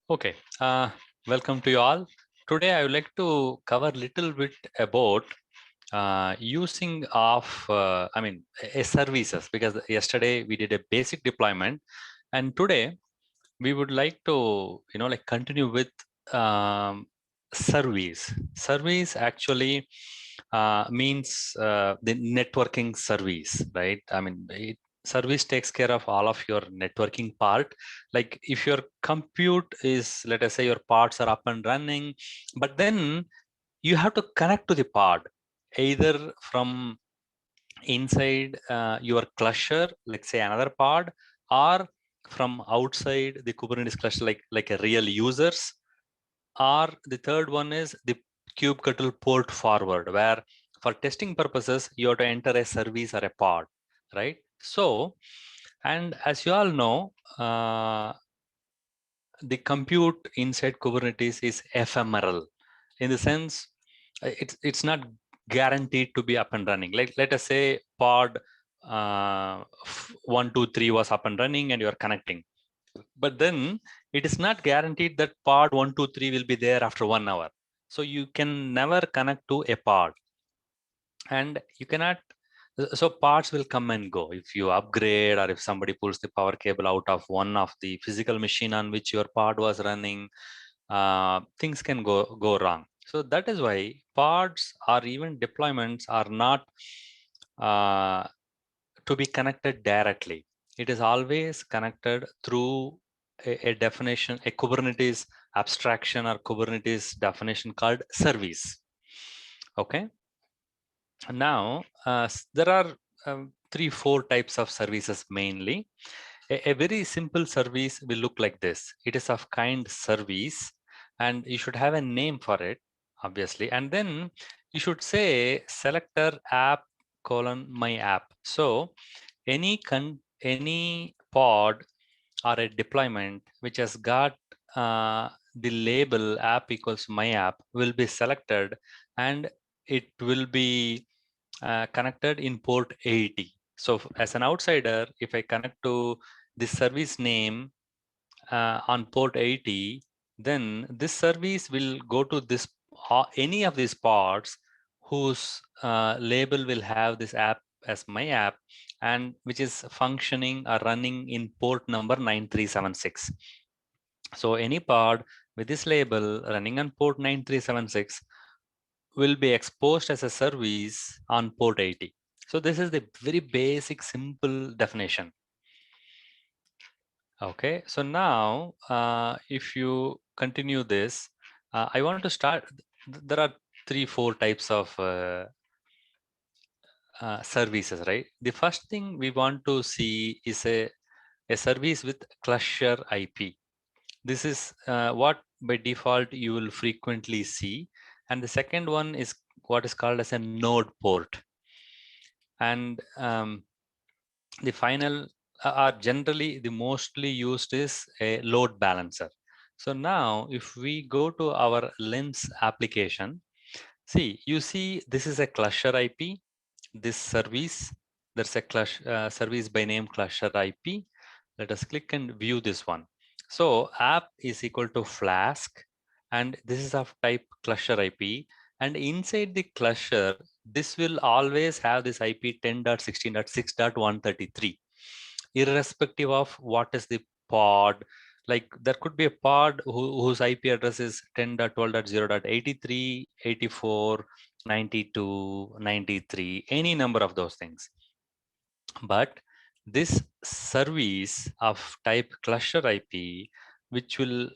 Okay, welcome to you all. Today I would like to cover a little bit about using of, a services, because yesterday we did a basic deployment, and today we would like to, continue with service. Service actually means the networking service, right? Service takes care of all of your networking part. Like if your compute is, let us say your pods are up and running, but then you have to connect to the pod either from inside your cluster, let's say another pod, or from outside the Kubernetes cluster, like a real users. Or the third one is the kubectl port forward, where for testing purposes you have to enter a service or a pod, right? So, and as you all know, the compute inside Kubernetes is ephemeral, in the sense it's not guaranteed to be up and running. Like let us say pod 123 was up and running and you are connecting, but then it is not guaranteed that pod 123 will be there after 1 hour. So you can never connect to a pod, and you cannot. So parts will come and go if you upgrade, or if somebody pulls the power cable out of one of the physical machine on which your pod was running. Things can go wrong. So that is why pods or even deployments are not uh, to be connected directly. It is always connected through a definition, a Kubernetes abstraction or Kubernetes definition called service. Okay. Now, there are 3-4 types of services mainly. A very simple service will look like this. It is of kind service, and you should have a name for it, obviously. And then you should say selector app colon my app. So any pod or a deployment which has got the label app equals my app will be selected, and it will be connected in port 80. So as an outsider, if I connect to this service name on port 80, then this service will go to this any of these pods whose label will have this app as my app, and which is functioning or running in port number 9376. So any pod with this label running on port 9376 will be exposed as a service on port 80. So this is the very basic, simple definition. Okay, so now if you continue this, I want to start. There are 3-4 types of services, right? The first thing we want to see is a service with cluster IP. This is what by default you will frequently see. And the second one is what is called as a node port. And the final are generally the mostly used is a load balancer. So now if we go to our Lens application, see, you see this is a cluster IP, this service, there's a service by name cluster IP. Let us click and view this one. So app is equal to Flask, and this is of type cluster IP. And inside the cluster, this will always have this IP 10.16.6.133, irrespective of what is the pod. Like there could be a pod whose IP address is 10.12.0.83, 84, 92, 93, any number of those things. But this service of type cluster IP, which will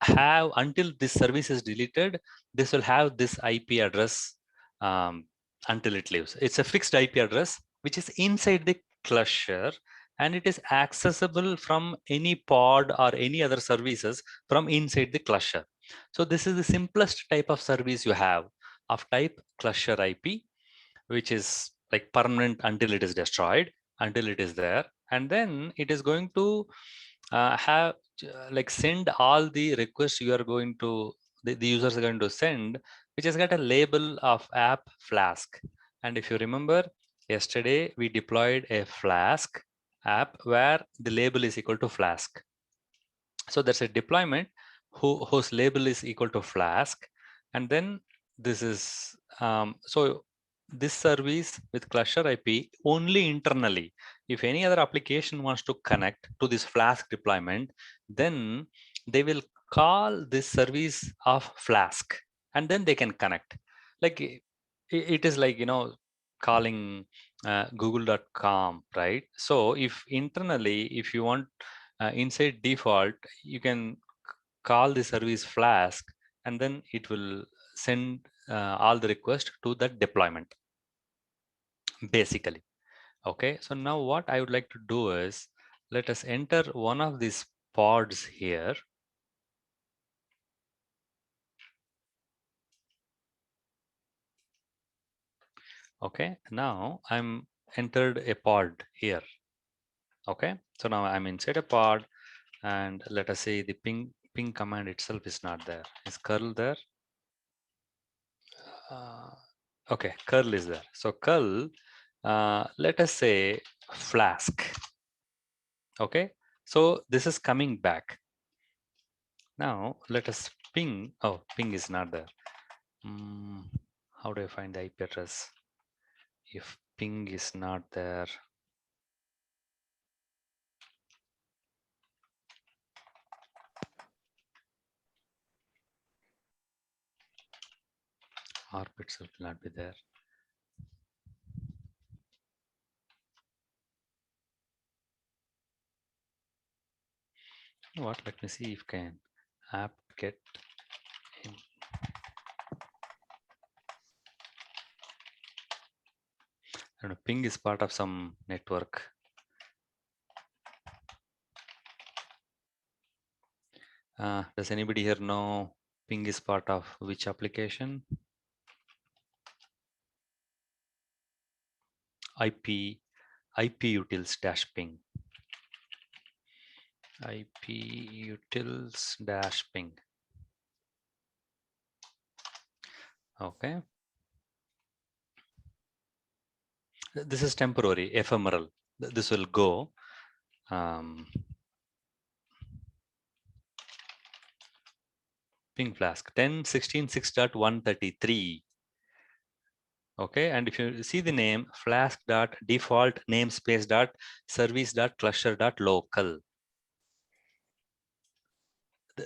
have, until this service is deleted, this will have this IP address until it leaves. It's a fixed IP address which is inside the cluster, and it is accessible from any pod or any other services from inside the cluster. So this is the simplest type of service you have of type cluster IP, which is like permanent until it is destroyed, until it is there. And then it is going to have like send all the requests you are going to, the users are going to send, which has got a label of app Flask. And if you remember, yesterday we deployed a Flask app where the label is equal to Flask. So there's a deployment whose label is equal to Flask. And then this is, so this service with cluster IP only internally. If any other application wants to connect to this Flask deployment, then they will call this service of Flask and then they can connect. Like it is like, calling google.com, right? So if internally, if you want inside default, you can call the service Flask, and then it will send all the requests to that deployment, basically. Okay, so now what I would like to do is, let us enter one of these pods here. Okay, now I'm entered a pod here. Okay, so now I'm inside a pod, and let us say the ping command itself is not there. Is curl there? Okay, curl is there. So curl, let us say Flask. Okay, so this is coming back. Now let us ping. Oh, ping is not there. How do I find the IP address if ping is not there? ARP itself will not be there. What? Let me see if can apt get in. I don't know, ping is part of some network. Does anybody here know ping is part of which application? IP utils dash ping. IP utils dash ping. Okay. This is temporary, ephemeral. This will go. Ping Flask 10.16.6.133. Okay, and if you see the name, flask.default namespace.service.cluster.local.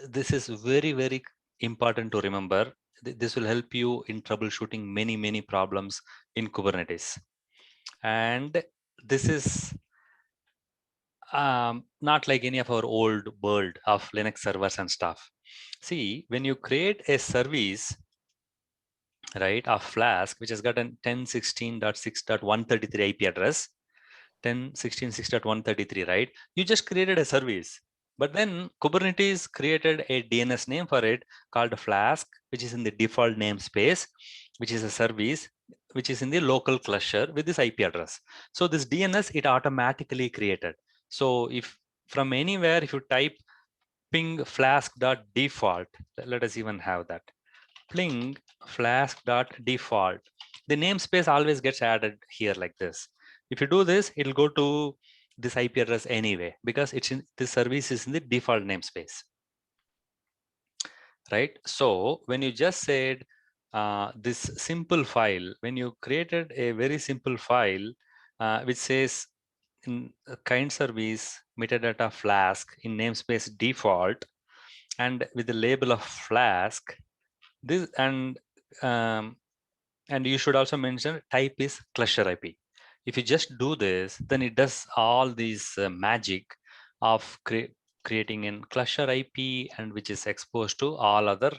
This is very, very important to remember. This will help you in troubleshooting many problems in Kubernetes. And this is not like any of our old world of Linux servers and stuff. See, when you create a service, right, of Flask, which has got a 10.16.6.133 IP address, 10.16.6.133, right? You just created a service, but then Kubernetes created a DNS name for it called Flask, which is in the default namespace, which is a service, which is in the local cluster with this IP address. So this DNS, it automatically created. So if from anywhere, if you type ping flask.default, let us even have that. Ping flask.default. The namespace always gets added here like this. If you do this, it'll go to this IP address anyway, because it's in this service is in the default namespace, right? So when you just said this simple file, when you created a very simple file which says in kind service metadata Flask in namespace default and with the label of Flask, this and you should also mention type is cluster IP. If you just do this, then it does all these magic of creating in cluster IP and which is exposed to all other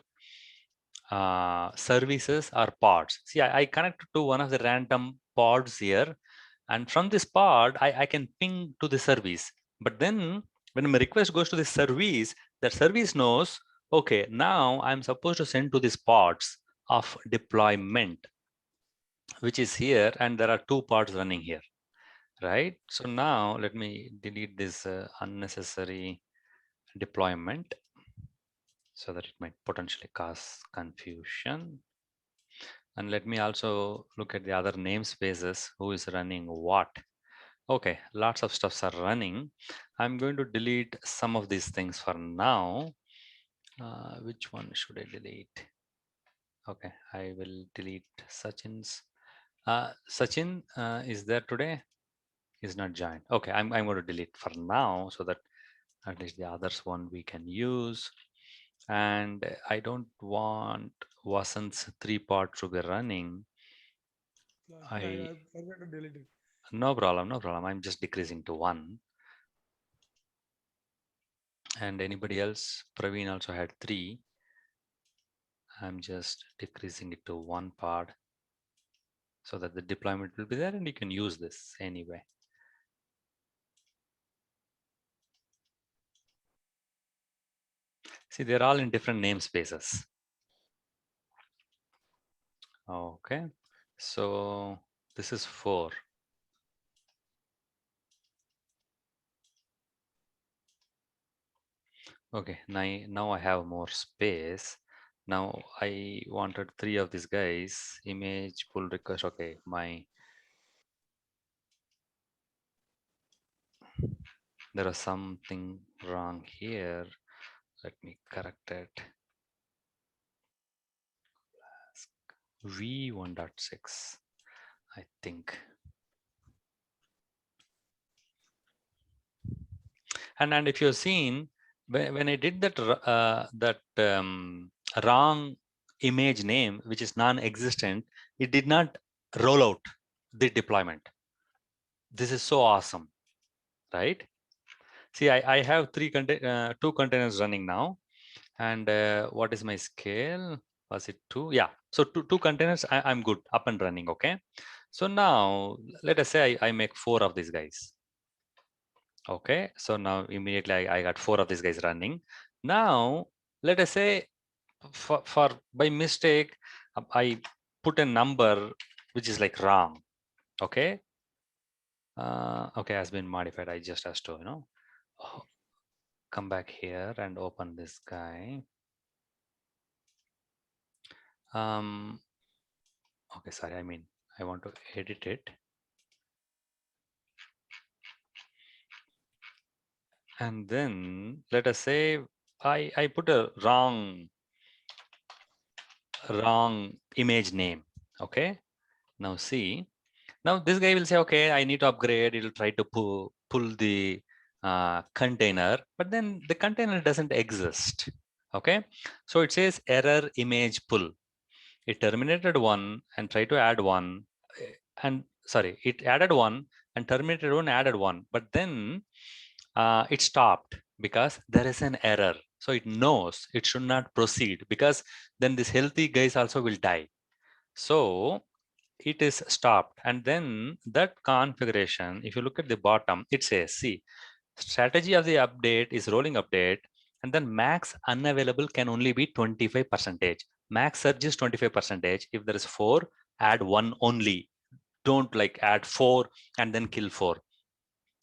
services or pods. See, I connect to one of the random pods here, and from this pod, I can ping to the service. But then when my request goes to the service, that service knows, okay, now I'm supposed to send to these pods of deployment, which is here, and there are two pods running here, right? So now let me delete this unnecessary deployment so that it might potentially cause confusion. And let me also look at the other namespaces, who is running what. Okay, lots of stuffs are running. I'm going to delete some of these things for now. Which one should I delete? Okay, I will delete Sachin's. Sachin is there today? He's not joined. Okay, I'm going to delete for now so that at least the others one we can use. And I don't want Vasant's 3 part to be running. I forgot to delete it. No problem, no problem. I'm just decreasing to 1. And anybody else? Praveen also had 3. I'm just decreasing it to 1 part so that the deployment will be there and you can use this anyway. See, they're all in different namespaces. Okay, so this is 4. Okay, now I have more space. Now I wanted 3 of these guys. Image pull request. Okay, there is something wrong here. Let me correct it. V1.6, I think. And if you've seen, when I did that wrong image name, which is non-existent, it did not roll out the deployment. This is so awesome, right? See, I have 2 containers running now. And what is my scale? Was it 2? Yeah. So two containers, I'm good, up and running. Okay. So now let us say I make 4 of these guys. Okay. So now immediately I got 4 of these guys running. Now let us say for by mistake, I put a number which is like wrong. Okay. Okay, has been modified. I just has to, come back here and open this guy. Okay, sorry, I want to edit it. And then let us say I put a wrong image name. Okay, now see, now this guy will say, okay, I need to upgrade. It will try to pull the container, but then the container doesn't exist. Okay, so it says error image pull. It terminated one and tried to add one, and sorry, it added one and terminated one, added one, but then it stopped because there is an error. So it knows it should not proceed because then this healthy guys also will die. So it is stopped. And then that configuration, if you look at the bottom, it says, see, strategy of the update is rolling update, and then max unavailable can only be 25%. Max surge is 25%. If there is 4, add 1 only. Don't like add 4 and then kill 4.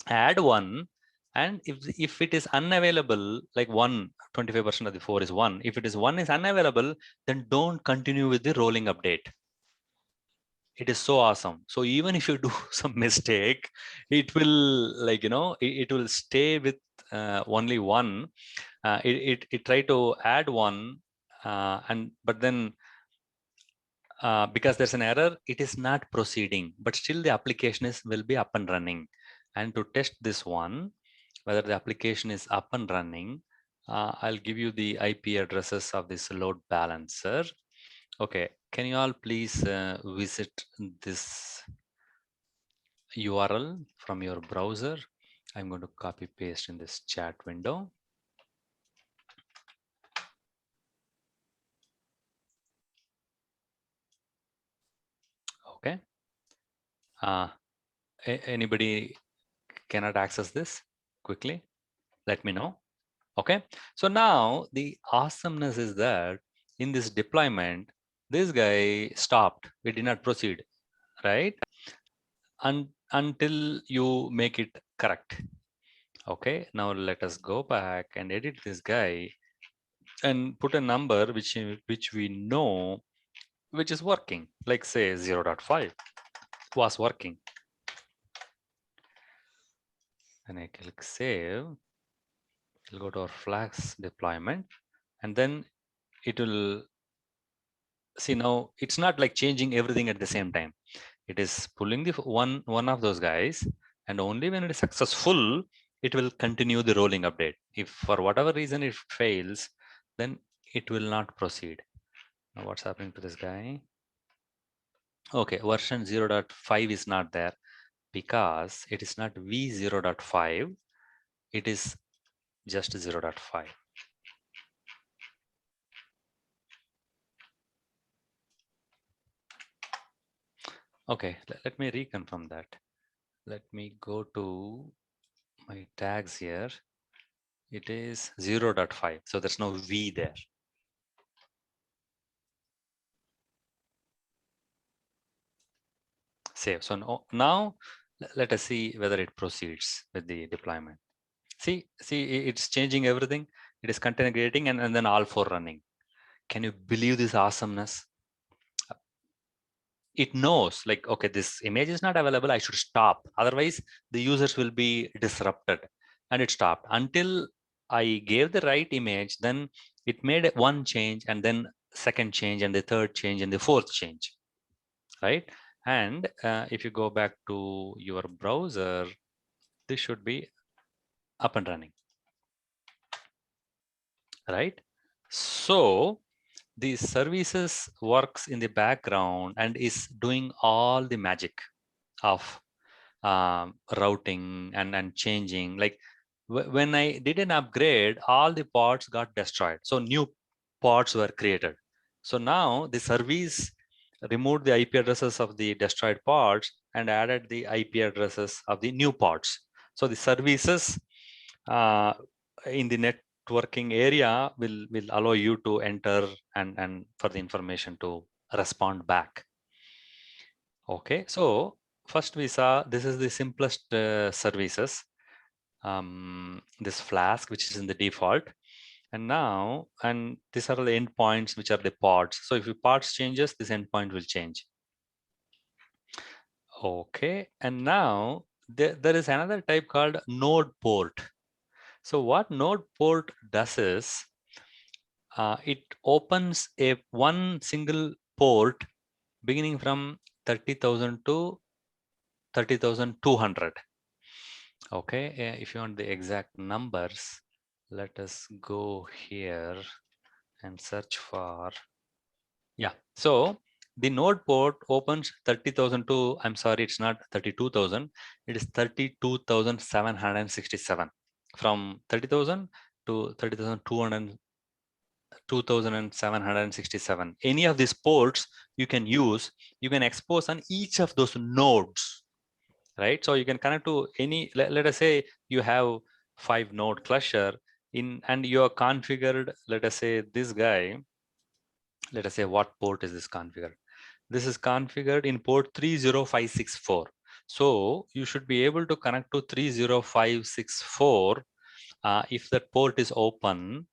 Add 1, and if it is unavailable, like 1, 25% of the 4 is 1. If it is 1 is unavailable, then don't continue with the rolling update. It is so awesome. So even if you do some mistake, it will it will stay with only 1. It try to add 1, and but then because there's an error, it is not proceeding, but still the application is will be up and running. And to test this one, whether the application is up and running, I'll give you the IP addresses of this load balancer. Okay, can you all please visit this URL from your browser? I'm going to copy paste in this chat window. Okay. Anybody cannot access this quickly? Let me know. Okay. So now the awesomeness is that in this deployment, this guy stopped. We did not proceed, right? Until you make it correct. Okay. Now let us go back and edit this guy and put a number which we know which is working, like say 0.5 was working. And I click save. We'll go to our Flask deployment. and then it will see. Now it's not like changing everything at the same time. It is pulling the one of those guys, and only when it is successful, it will continue the rolling update. If for whatever reason it fails, then it will not proceed. Now what's happening to this guy? Okay, version 0.5 is not there because it is not v0.5. It is just 0.5. Okay, let me reconfirm that. Let me go to my tags here. It is 0.5, so there's no v there. Save. So now let us see whether it proceeds with the deployment. See, it's changing everything. It is container creating and then all four running. Can you believe this awesomeness? It knows like, okay, this image is not available, I should stop. Otherwise, the users will be disrupted. And it stopped until I gave the right image. Then it made one change and then second change and the third change and the fourth change, right? And if you go back to your browser, this should be up and running, right? So the services works in the background and is doing all the magic of routing and changing. Like when I did an upgrade, all the pods got destroyed. So new pods were created. So now the service removed the IP addresses of the destroyed pods and added the IP addresses of the new pods. So the services in the networking area will allow you to enter and for the information to respond back. Okay, so first we saw this is the simplest services. This Flask, which is in the default, and now these are the endpoints, which are the pods. So if your pods changes, this endpoint will change. Okay, and now there is another type called node port. So what node port does is it opens one single port beginning from 30,000 to 30,200. Okay, if you want the exact numbers, let us go here and search for, yeah. So the node port opens 30,000 to, I'm sorry, it's not 32,000, it is 32,767. From 30,000 to 30,200, 2,767. Any of these ports you can use, you can expose on each of those nodes, right? So you can connect to any, let us say you have 5 node cluster in, and you are configured, let us say this guy, let us say what port is this configured? This is configured in port 30564. So you should be able to connect to 30564 if that port is open.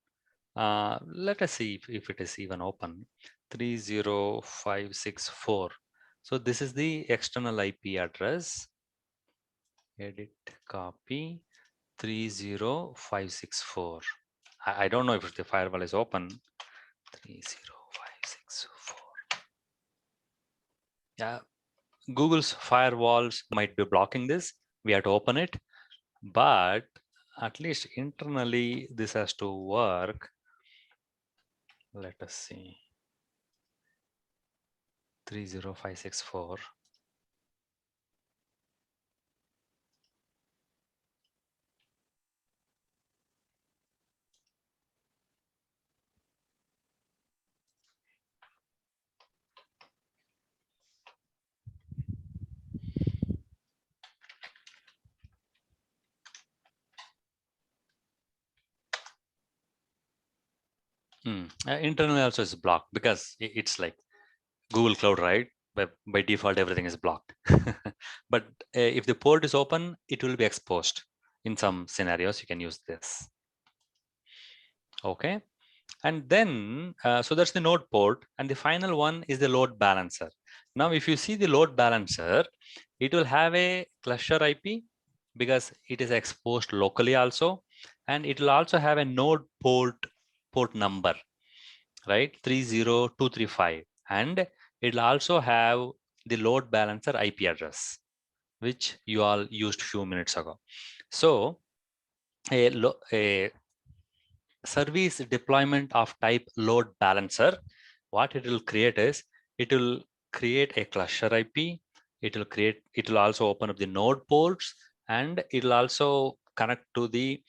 Let us see if it is even open. 30564. So this is the external IP address. Edit, copy, 30564. I don't know if the firewall is open. 30564. Yeah, Google's firewalls might be blocking this. We have to open it, but at least internally this has to work. Let us see. 30564. Internally also is blocked because it's like Google Cloud, right? By default, everything is blocked. But if the port is open, it will be exposed. In some scenarios, you can use this. Okay. And then, so that's the node port. And the final one is the load balancer. Now, if you see the load balancer, it will have a cluster IP because it is exposed locally also. And it will also have a node port port number, right? 30235, and it'll also have the load balancer IP address, which you all used few minutes ago. So a service deployment of type load balancer, what it will create is, it will create a cluster IP. It will also open up the node ports, and it will also connect to the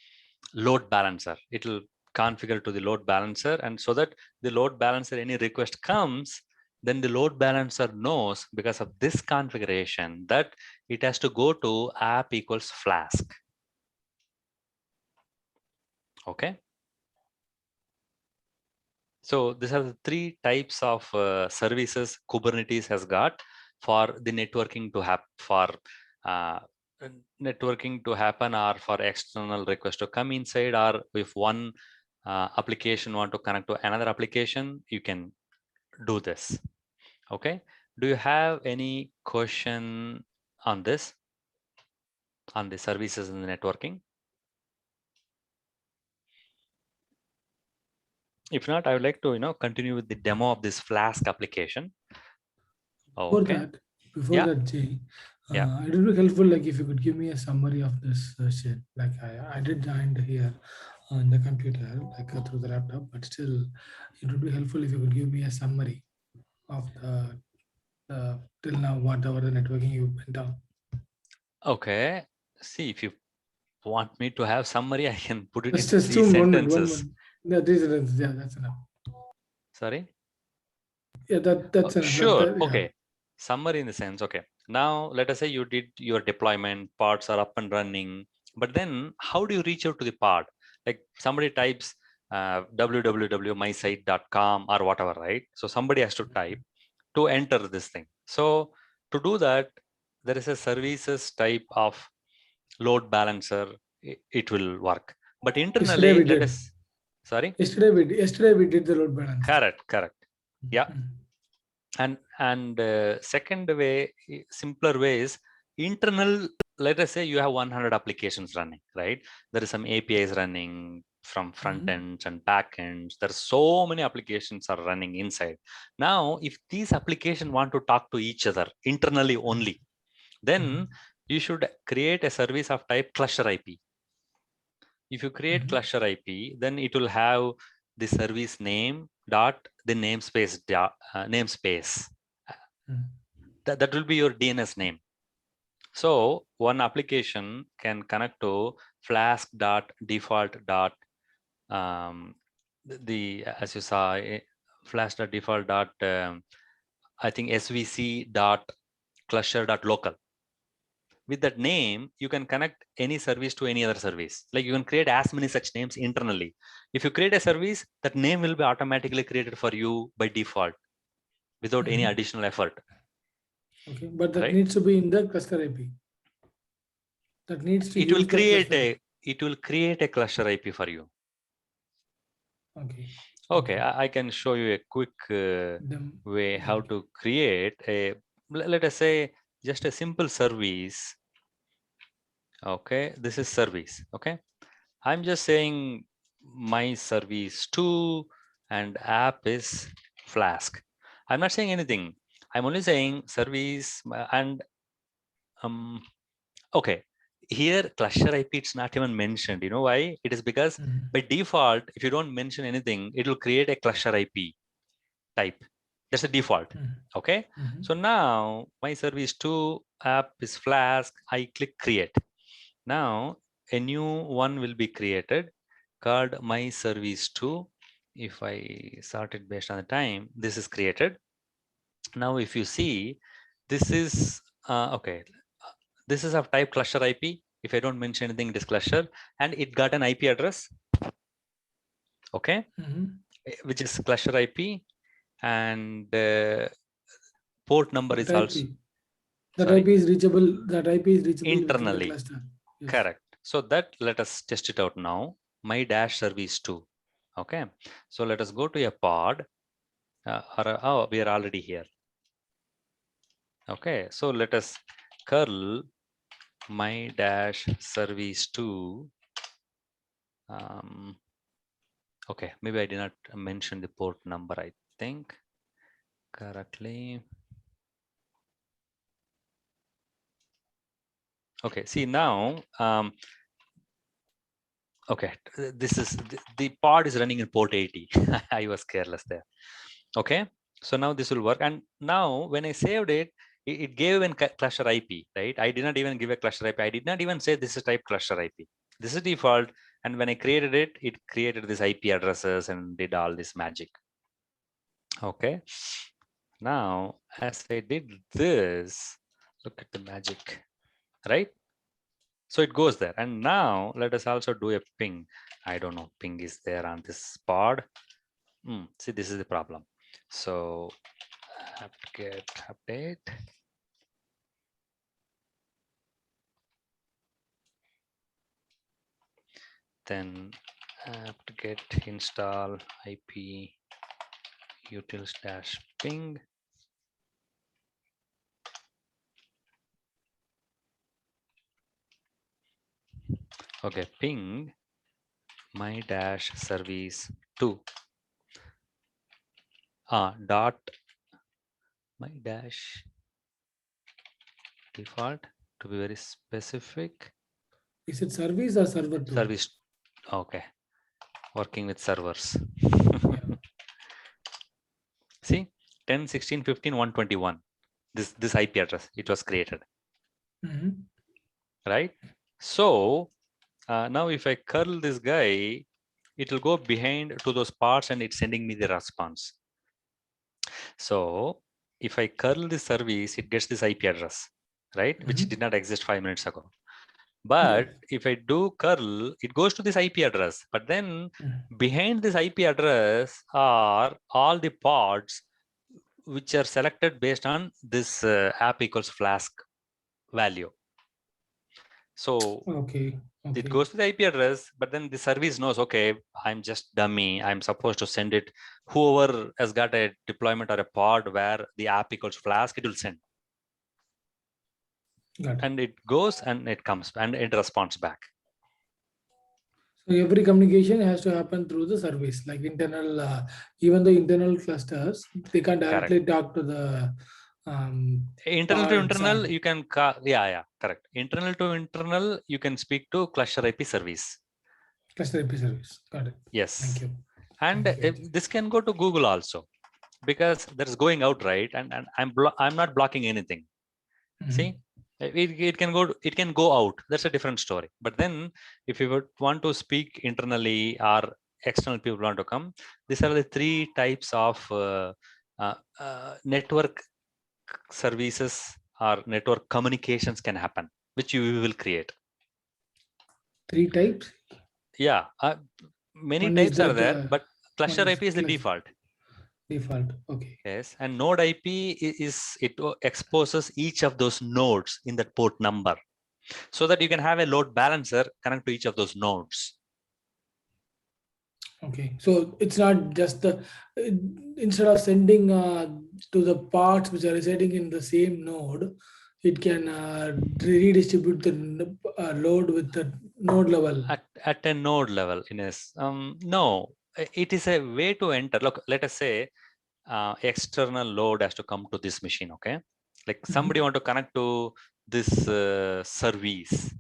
load balancer. It will configure to the load balancer, and so that the load balancer, any request comes, then the load balancer knows, because of this configuration, that it has to go to app equals Flask. Okay. So these are the three types of services Kubernetes has got for the networking to happen, for networking to happen, or for external request to come inside, or if one application want to connect to another application, you can do this. Okay. Do you have any question on this, on the services and the networking? If not, I would like to continue with the demo of this Flask application. Okay. Before Yeah. that, Jay, Yeah. it would be helpful, like if you could give me a summary of this shit. Like I did join here on the computer, like through the laptop, but still, it would be helpful if you could give me a summary of the till now whatever the networking you went on. Okay. See, if you want me to have summary, I can put it Just, into just 3 2 1 minute, 1 sentences. minute. Yeah, 3 sentences. Yeah, that's enough. Sorry. Yeah, that's enough. Sure. Yeah. Okay. Summary in the sense. Okay. Now, let us say you did your deployment, pods are up and running, but then how do you reach out to the pod? Like somebody types www.mysite.com or whatever, right? So somebody has to type to enter this thing. So to do that, there is a services type of load balancer. It will work. But Yesterday internally, we let did. us, sorry? Yesterday we did the load balancer. Correct. Yeah. And second way, simpler way is internal. Let us say you have 100 applications running, right? There is some APIs running from front ends and back ends. There are so many applications are running inside. Now, if these applications want to talk to each other internally only, then you should create a service of type cluster IP. If you create cluster IP, then it will have the service name dot the namespace namespace. That will be your DNS name. So one application can connect to flask.default. As you saw, flask.default. I think svc.cluster.local. With that name, you can connect any service to any other service. Like you can create as many such names internally. If you create a service, that name will be automatically created for you by default without any additional effort. Okay, but that right? needs to be in the cluster IP. That needs to It will use the cluster. it will create a cluster IP for you. Okay, I can show you a quick way how to create a, let us say, just a simple service. Okay, this is service. Okay, I'm just saying my service 2 and app is Flask. I'm not saying anything. I'm only saying service and okay. Here cluster IP, it's not even mentioned. You know why? It is because by default, if you don't mention anything, it will create a cluster IP type. That's the default. Okay. So now my service 2 app is Flask. I click create. Now a new one will be created called my service 2. If I sort it based on the time, this is created. Now if you see, this is okay. This is of type cluster IP. If I don't mention anything, it is cluster, and it got an IP address. Okay, which is cluster IP, and port number is also. That IP is reachable. That IP is reachable internally. Within the cluster. Yes. Correct. So that, let us test it out now. My dash service 2. Okay. So let us go to a pod. Oh, we are already here. Okay. So let us curl my dash service 2. Okay, maybe I did not mention the port number, I think, correctly. Okay, see now, okay, this is the pod is running in port 80. I was careless there. Okay, so now this will work. And now when I saved it, it gave an cluster IP, right? I did not even give a cluster IP. I did not even say this is type cluster IP. This is default. And when I created it, it created this IP addresses and did all this magic. Okay. Now, as I did this, look at the magic, right? So it goes there. And now let us also do a ping. I don't know, ping is there on this pod. See, this is the problem. So apt-get update. Then apt-get install IP utils-ping. Okay, ping my dash service 2 dot my dash default, to be very specific. Is it service or server 2? Service. Okay, working with servers. Yeah. See, 10, 16, 15, 121. This IP address, it was created. Right? So now if I curl this guy, it will go behind to those parts and it's sending me the response. So if I curl this service, it gets this IP address, right? Which did not exist 5 minutes ago. But if I do curl, it goes to this IP address. But then behind this IP address are all the pods which are selected based on this app equals Flask value. So it goes to the IP address, but then the service knows, okay, I'm just dummy. I'm supposed to send it. Whoever has got a deployment or a pod where the app equals Flask, it will send. And it goes and it comes and it responds back. So every communication has to happen through the service, like internal, even the internal clusters, they can't directly talk to the internal to internal, you can call, correct. Internal to internal, you can speak to cluster IP service. Cluster IP service, got it. Yes. Thank you. And this can go to Google also, because that's going out, right? And I'm not blocking anything. See, it can go out. That's a different story. But then if you would want to speak internally or external people want to come, these are the 3 types of network services or network communications can happen, which you will create. 3 types? Yeah, many types are there, but cluster IP is the default. Default, okay. Yes, and node IP it exposes each of those nodes in that port number, so that you can have a load balancer connect to each of those nodes. Okay, so it's not just the instead of sending to the parts which are residing in the same node, it can redistribute the load with the node level. At a node level, Ines. No, it is a way to enter. Look, let us say external load has to come to this machine. Okay, like somebody want to connect to this service,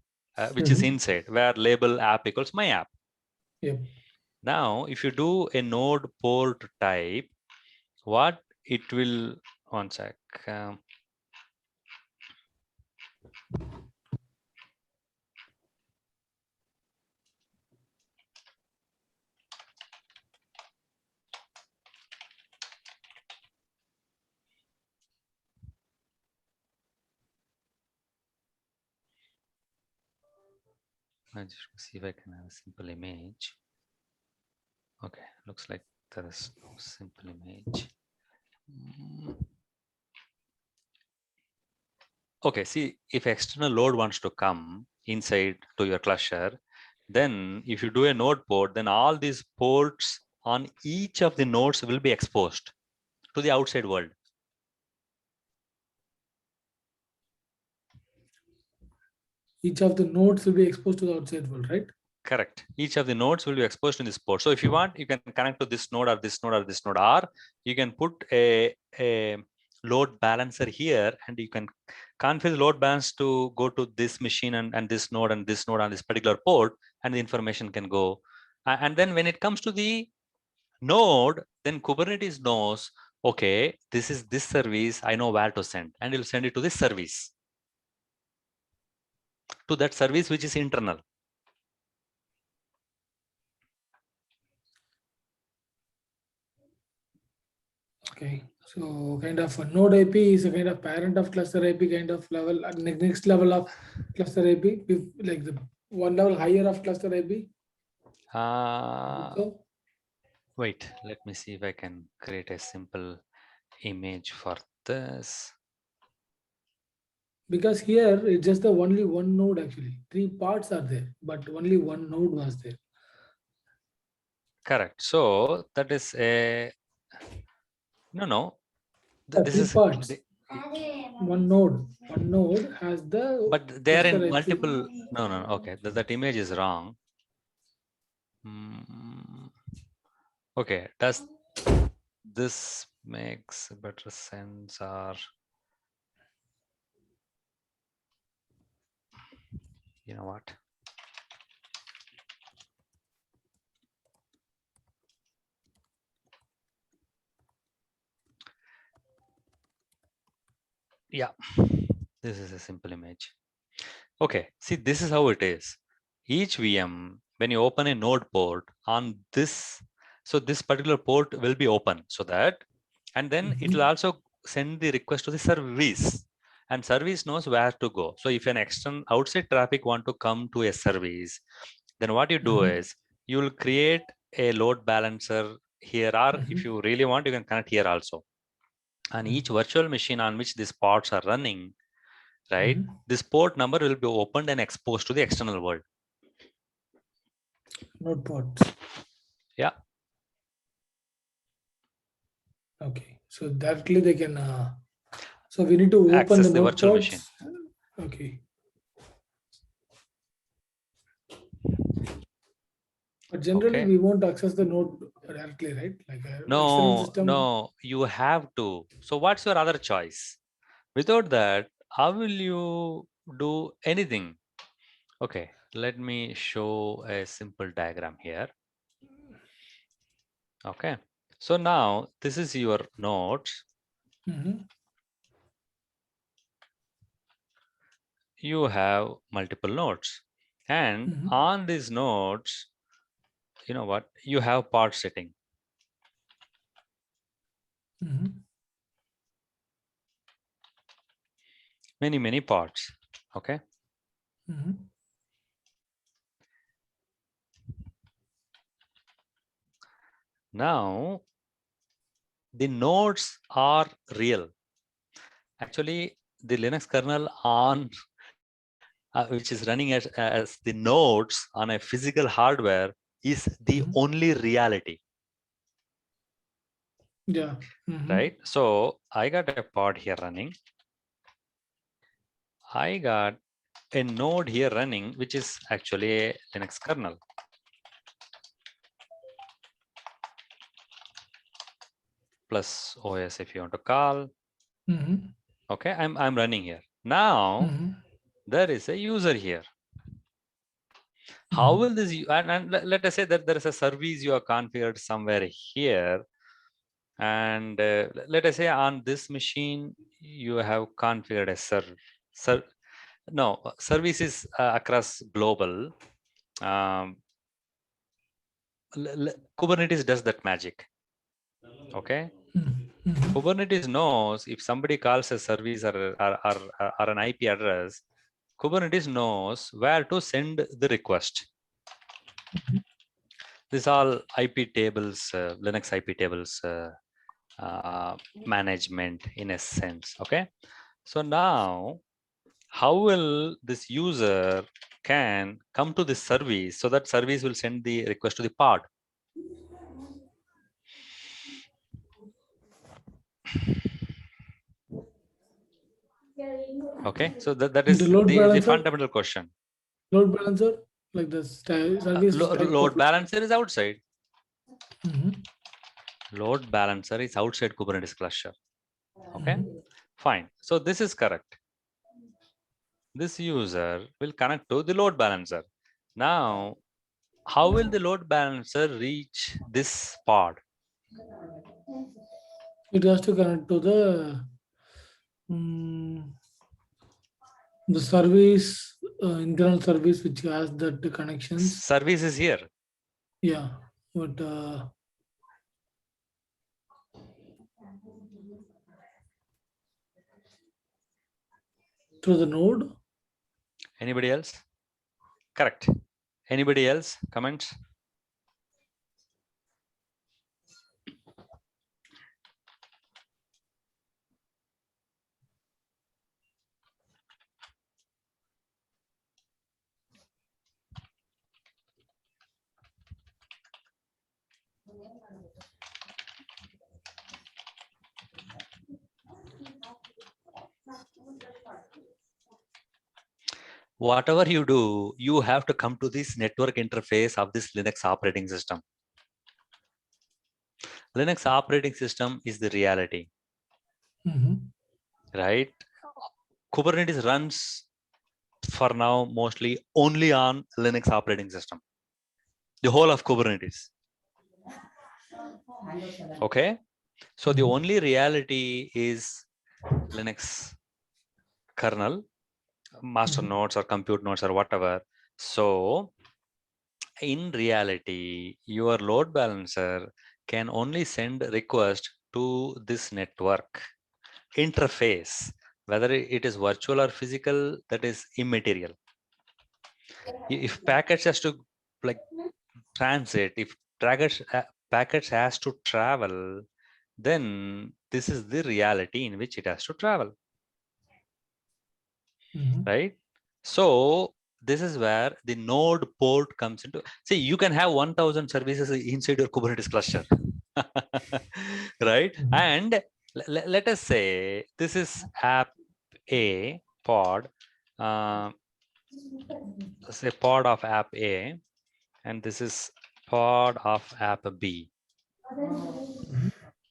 which is inside, where label app equals my app. Yep. Now, if you do a node port type, what it will, one sec. I just see if I can have a simple image. Okay, looks like there is no simple image. Okay, see, if external load wants to come inside to your cluster, then if you do a node port, then all these ports on each of the nodes will be exposed to the outside world. Each of the nodes will be exposed to the outside world, right? Correct. Each of the nodes will be exposed in this port. So if you want, you can connect to this node or this node or this node, or you can put a load balancer here, and you can configure load balance to go to this machine and this node on this particular port, and the information can go. And then when it comes to the node, then Kubernetes knows, okay, this is this service, I know where to send, and it'll send it to this service, to that service which is internal. Okay, so kind of a node IP is a kind of parent of cluster IP kind of level, next level of cluster IP, like the one level higher of cluster IP. So Wait, let me see if I can create a simple image for this. because here it's just the only one node actually. 3 parts are there, but only one node was there. Correct. So that is a no. This 3 is parts. One node has the. but they are in cluster IP. multiple. No. Okay, that image is wrong. Okay, does this makes better sense, or you know what? Yeah, this is a simple image. Okay, see, this is how it is. Each VM, when you open a node port on this, so this particular port will be open, so that, and then it will also send the request to the service, and service knows where to go. So if an external outside traffic want to come to a service, then what you do is you will create a load balancer here, or if you really want, you can connect here also. And each virtual machine on which these pods are running, right? This port number will be opened and exposed to the external world. Node ports. Yeah. Okay, so directly they can. So we need to open access the the node virtual ports. machine. Okay. But generally, we won't access the node directly, right? Like no, you have to. So what's your other choice? Without that, how will you do anything? Okay, let me show a simple diagram here. Okay, so now this is your nodes. You have multiple nodes, and on these nodes, you know what? You have part setting. Many parts. Okay. Now the nodes are real. Actually, the Linux kernel on which is running as the nodes on a physical hardware is the only reality. Yeah. Right. So I got a pod here running. I got a node here running, which is actually a Linux kernel. Plus OS if you want to call. Okay, I'm running here. Now there is a user here. How will this, and let us say that there is a service you are configured somewhere here. And let us say on this machine, you have configured a services across global. Kubernetes does that magic. Okay. Kubernetes knows if somebody calls a service or an IP address, Kubernetes knows where to send the request. These all IP tables, Linux IP tables management in a sense. Okay. So now, how will this user can come to this service so that service will send the request to the pod? Okay, so that is the fundamental question. Load balancer Like the service type Load of balancer is outside. Mhm. Load balancer is outside Kubernetes cluster. Okay, Mhm. fine. So this is correct. This user will connect to the load balancer. Now, how will the load balancer reach this pod? It has to connect to mm, the service, internal service which has that connections. Service is here. Yeah, but through the node. Anybody else? Correct. Anybody else? Comments? Whatever you do, you have to come to this network interface of this Linux operating system. Linux operating system is the reality, right? Kubernetes runs for now mostly only on Linux operating system, the whole of Kubernetes. Okay, so the only reality is Linux kernel, master nodes or compute nodes or whatever. So in reality, your load balancer can only send request to this network interface. Whether it is virtual or physical, that is immaterial. If packets has to like transit, if packets has to travel, then this is the reality in which it has to travel, right? So this is where the node port comes into. See, you can have 1000 services inside your Kubernetes cluster, right? And let us say this is app A pod, uh, say pod of app A, and this is pod of app B.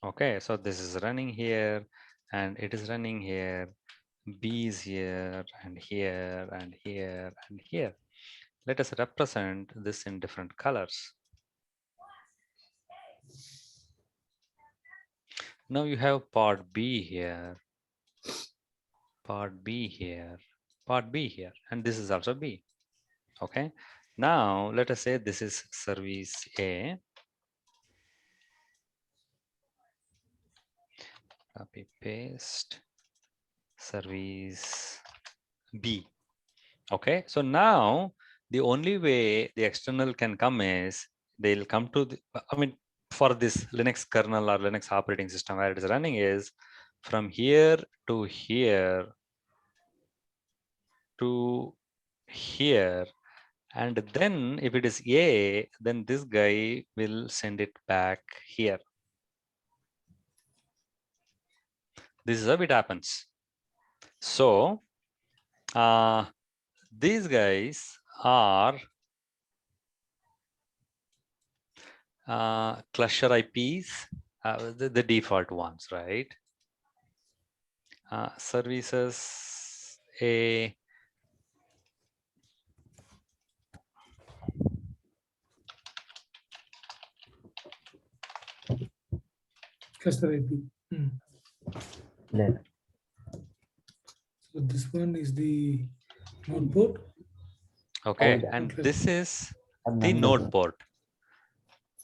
Okay, so this is running here, and it is running here. B is here, and here, and here, and here. Let us represent this in different colors. Now you have pod B here, pod B here, pod B here, and this is also B. Okay, now let us say this is service A. Copy paste service B. Okay, so now the only way the external can come is they'll come to the, I mean, for this Linux kernel or Linux operating system where it is running is from here to here to here. And then if it is A, then this guy will send it back here. This is how it happens. So these guys are cluster IPs, the default ones, right? Services A, Cluster IP. So this one is the node port. okay, and this is the node port.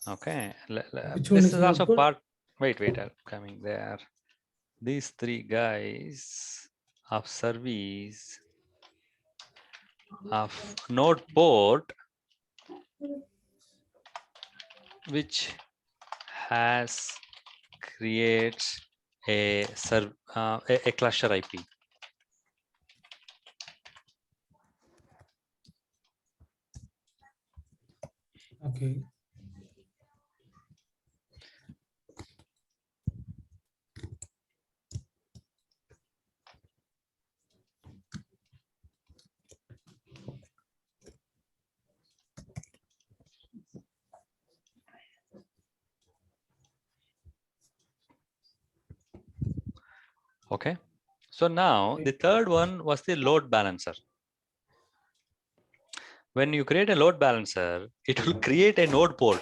Okay, Which one this is is node also port? part. Wait, I'm coming there. These three guys of service of node port, which has creates a a cluster IP. Okay. Okay. So now the third one was the load balancer. When you create a load balancer, it will create a node port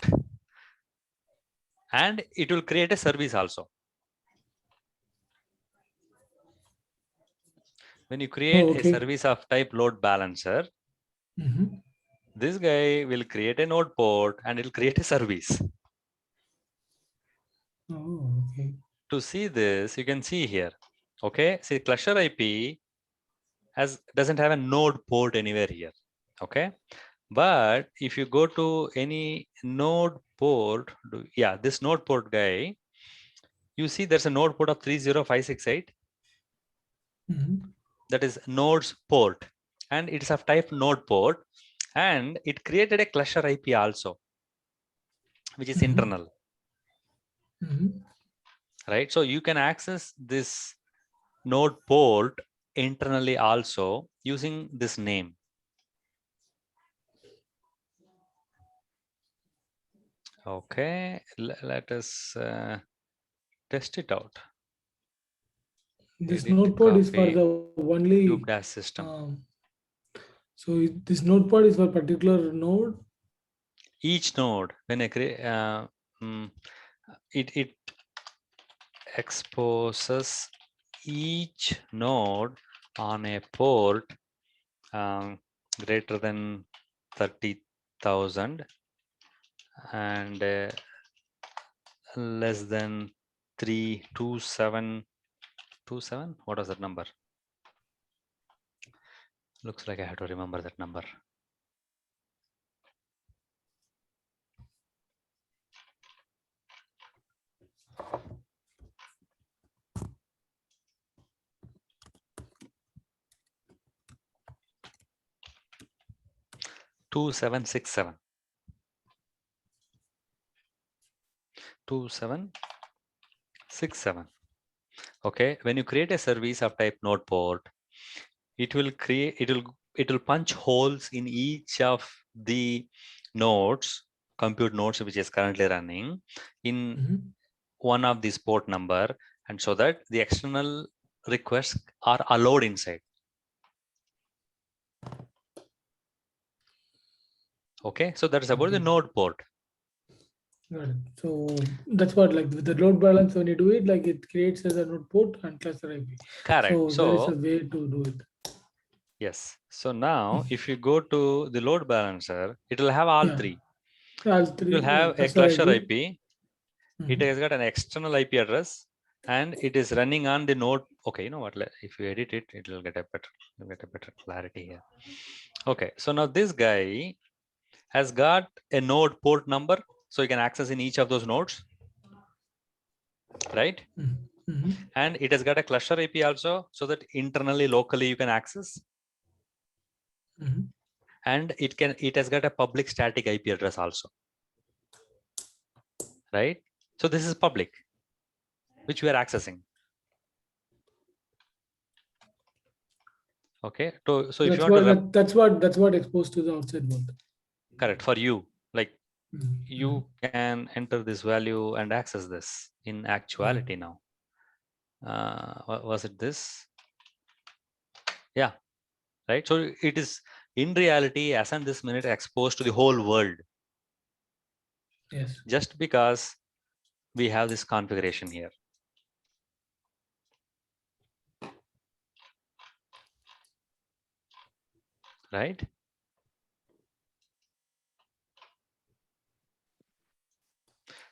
and it will create a service also. When you create a service of type load balancer, this guy will create a node port and it will create a service. Oh, okay. To see this, you can see here. Okay, see cluster IP doesn't have a node port anywhere here. Okay, but if you go to any node port, this node port guy, you see there's a node port of 30568. That is nodes port, and it's of type node port, and it created a cluster IP also, which is internal. Right, so you can access this node port internally also using this name. Okay, let us test it out. This node port is for the only system. So this node port is for particular node. Each node, when I create, it exposes each node on a port greater than 30,000 and less than 32727. What was that number? Looks like I have to remember that number. Two seven six seven. 2767. Okay, when you create a service of type node port, it will punch holes in each of the nodes, compute nodes, which is currently running in one of these port number, and so that the external requests are allowed inside. Okay, so that is about the node port. Got it. So that's what, like with the load balance, when you do it, like it creates as a node port and cluster IP. Correct. So there is a way to do it. Yes. So now if you go to the load balancer, it will have all three. All three. It will have a cluster IP. It has got an external IP address and it is running on the node. Okay, you know what? If you edit it, it will get a better clarity here. Okay, so now this guy has got a node port number, so you can access in each of those nodes, right? And it has got a cluster IP also, so that internally, locally, you can access. And it has got a public static IP address also, right? So this is public, which we are accessing. Okay, so if you want that's what exposed to the outside world. Correct, for you, like you can enter this value and access this in actuality now. Was it this? Yeah, right. So it is in reality, as in this minute, exposed to the whole world. Yes. Just because we have this configuration here. Right?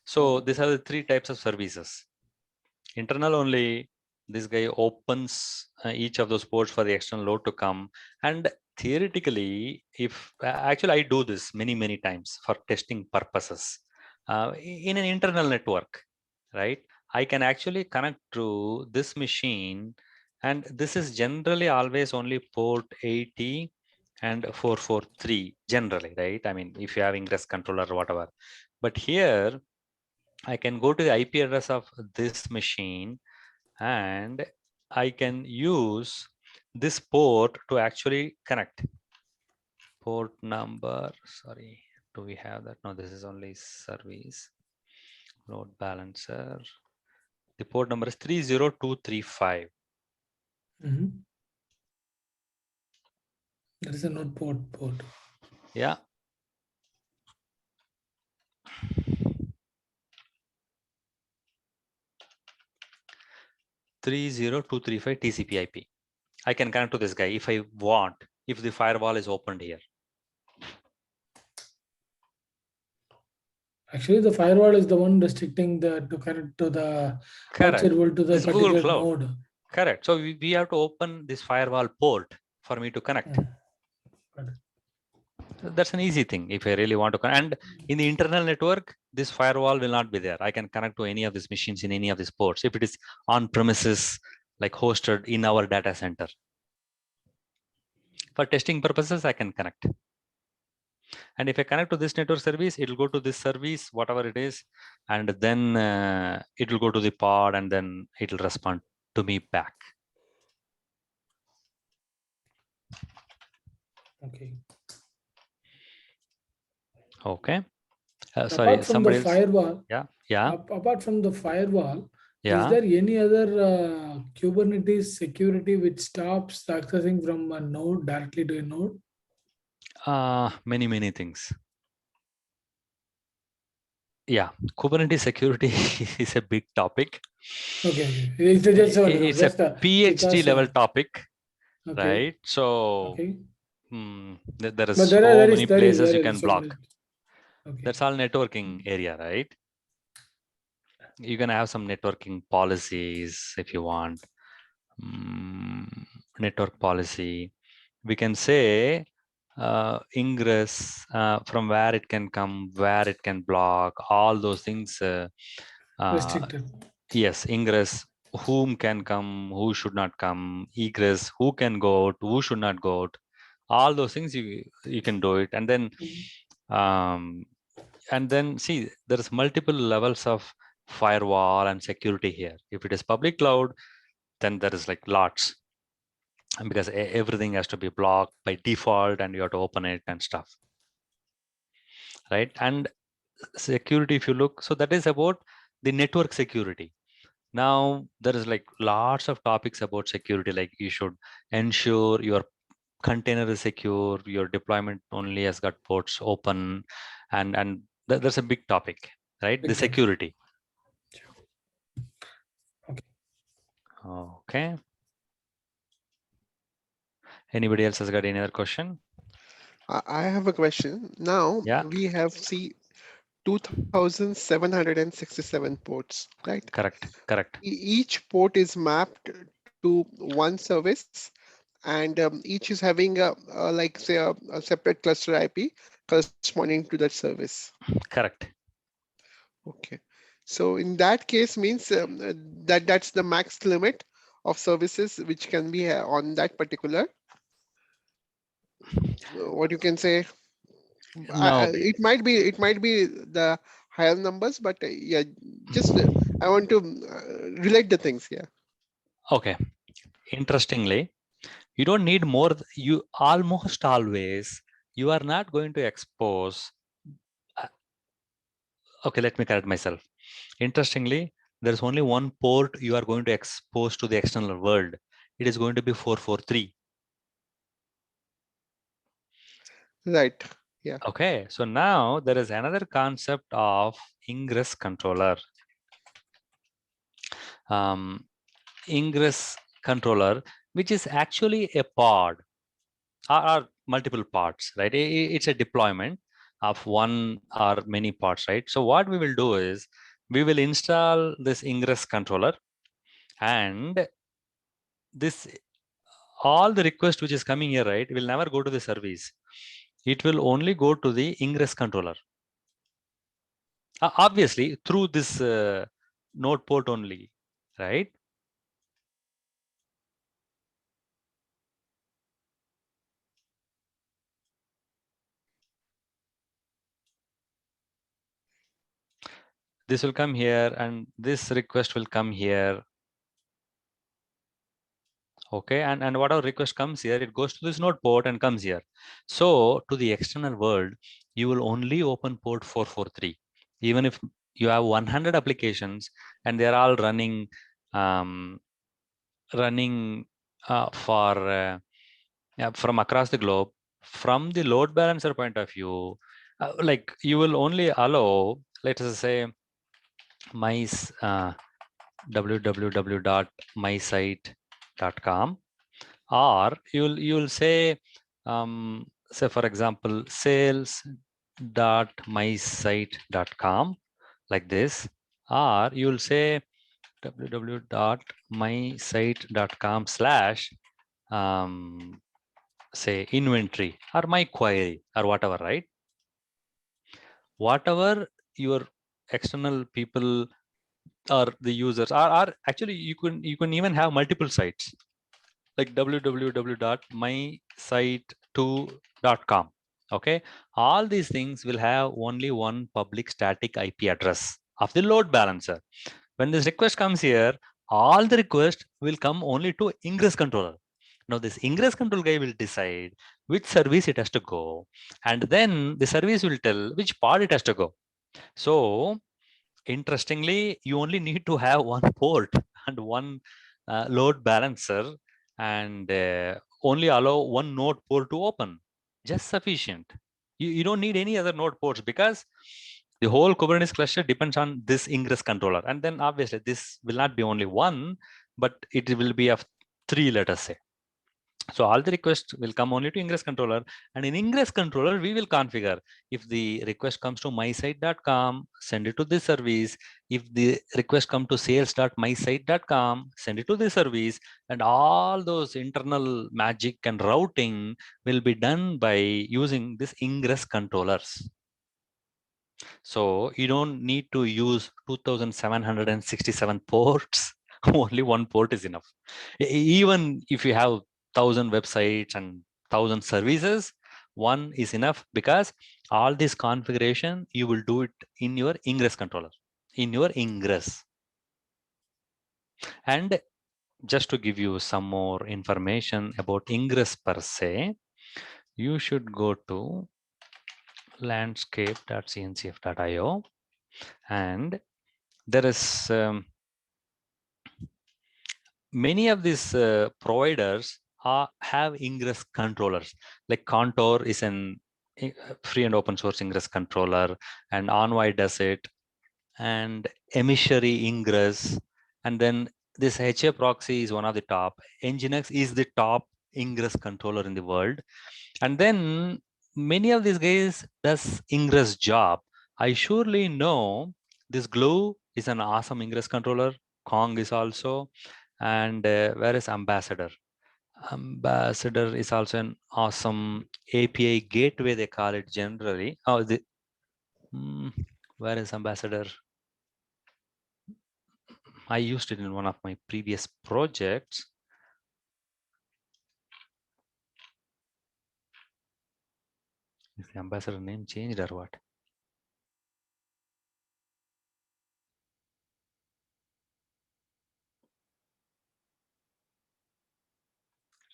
So these are the three types of services. Internal only, this guy opens each of those ports for the external load to come. And theoretically, if actually I do this many times for testing purposes in an internal network, right? I can actually connect to this machine, and this is generally always only port 80 and 443 generally, right? I mean, if you have Ingress Controller or whatever. But here, I can go to the IP address of this machine and I can use this port to actually connect. Port number, sorry, do we have that? No, this is only service. Load balancer. The port number is 30235. That is a node port. Yeah. (30235) TCP/IP. I can connect to this guy if I want, if the firewall is opened here. Actually, the firewall is the one restricting to connect to the outside world to the This Google particular Cloud. node. Correct. So we have to open this firewall port for me to connect. That's an easy thing if I really want to connect. And in the internal network, this firewall will not be there. I can connect to any of these machines in any of these ports. If it is on premises, like hosted in our data center. For testing purposes, I can connect. And if I connect to this network service, it will go to this service, whatever it is, and then it will go to the pod, and then it will respond to me back. Okay. Okay. Sorry, apart from the firewall, apart from the firewall, is there any other Kubernetes security which stops accessing from a node directly to a node? Many things. Yeah, Kubernetes security is a big topic. Okay. It's a PhD level topic, right? So there is so many places you can block. That's all networking area, right? You can have some networking policies if you want. Network policy. We can say ingress, from where it can come, where it can block, all those things. Restricted. Yes, ingress, whom can come, who should not come, egress, who can go out, who should not go out. All those things you can do it. And then see, there's multiple levels of firewall and security here. If it is public cloud, then there is like lots, because everything has to be blocked by default and you have to open it and stuff, right? And security, if you look, so that is about the network security. Now there is like lots of topics about security, like you should ensure your container is secure, your deployment only has got ports open, and there's a big topic, right? The security. Okay. Anybody else has got any other question? I have a question. Now we have 2,767 ports, right? Correct. Each port is mapped to one service, and each is having like say a separate cluster IP corresponding to that service. Correct. Okay. So in that case means that's the max limit of services which can be on that particular, what you can say. No. It might be the higher numbers, but yeah, just I want to relate the things here. Okay. Interestingly, you don't need more. You almost always, you are not going to expose. Okay, let me correct myself. Interestingly, there's only one port you are going to expose to the external world. It is going to be 443. Right. Yeah. Okay. So now there is another concept of Ingress Controller. Ingress Controller, which is actually a pod or multiple pods, right? It's a deployment of one or many pods, right? So what we will do is we will install this Ingress Controller, and this, all the request which is coming here, right, will never go to the service. It will only go to the Ingress Controller. Obviously through this node port only, right? This will come here, and this request will come here. Okay, and whatever request comes here, it goes to this node port and comes here. So to the external world, you will only open port 443. Even if you have 100 applications and they're all running from across the globe. From the load balancer point of view, like you will only allow, let us say, my www.mysite.com, or you'll say for example sales.mysite.com, like this, or you'll say www.mysite.com slash say inventory or my query or whatever, right? Whatever your external people or the users are actually, you can even have multiple sites like www.mysite2.com. Okay, all these things will have only one public static IP address of the load balancer. When this request comes here, all the requests will come only to Ingress controller. Now this Ingress control guy will decide which service it has to go, and then the service will tell which pod it has to go. So interestingly, you only need to have one port and one load balancer, and only allow one node port to open. Just sufficient. You don't need any other node ports, because the whole Kubernetes cluster depends on this Ingress controller. And then obviously this will not be only one, but it will be of three, let us say. So all the requests will come only to Ingress controller, and in Ingress controller, we will configure if the request comes to mysite.com, send it to this service. If the request come to sales.mysite.com, send it to this service, and all those internal magic and routing will be done by using this Ingress controllers. So you don't need to use 2,767 ports. Only one port is enough. Even if you have 1,000 websites and 1,000 services, one is enough, because all this configuration, you will do it in your Ingress controller, in your Ingress. And just to give you some more information about Ingress per se, you should go to landscape.cncf.io, and there is many of these providers have Ingress controllers. Like Contour is an free and open source Ingress controller, and Envoy does it, and Emissary Ingress, and then this HA proxy is one of the top. Nginx is the top Ingress controller in the world, and then many of these guys does Ingress job. I surely know this Glue is an awesome Ingress controller. Kong is also, and where is Ambassador? Ambassador is also an awesome API gateway, they call it generally. Oh, where is Ambassador? I used it in one of my previous projects. Is the Ambassador name changed or what?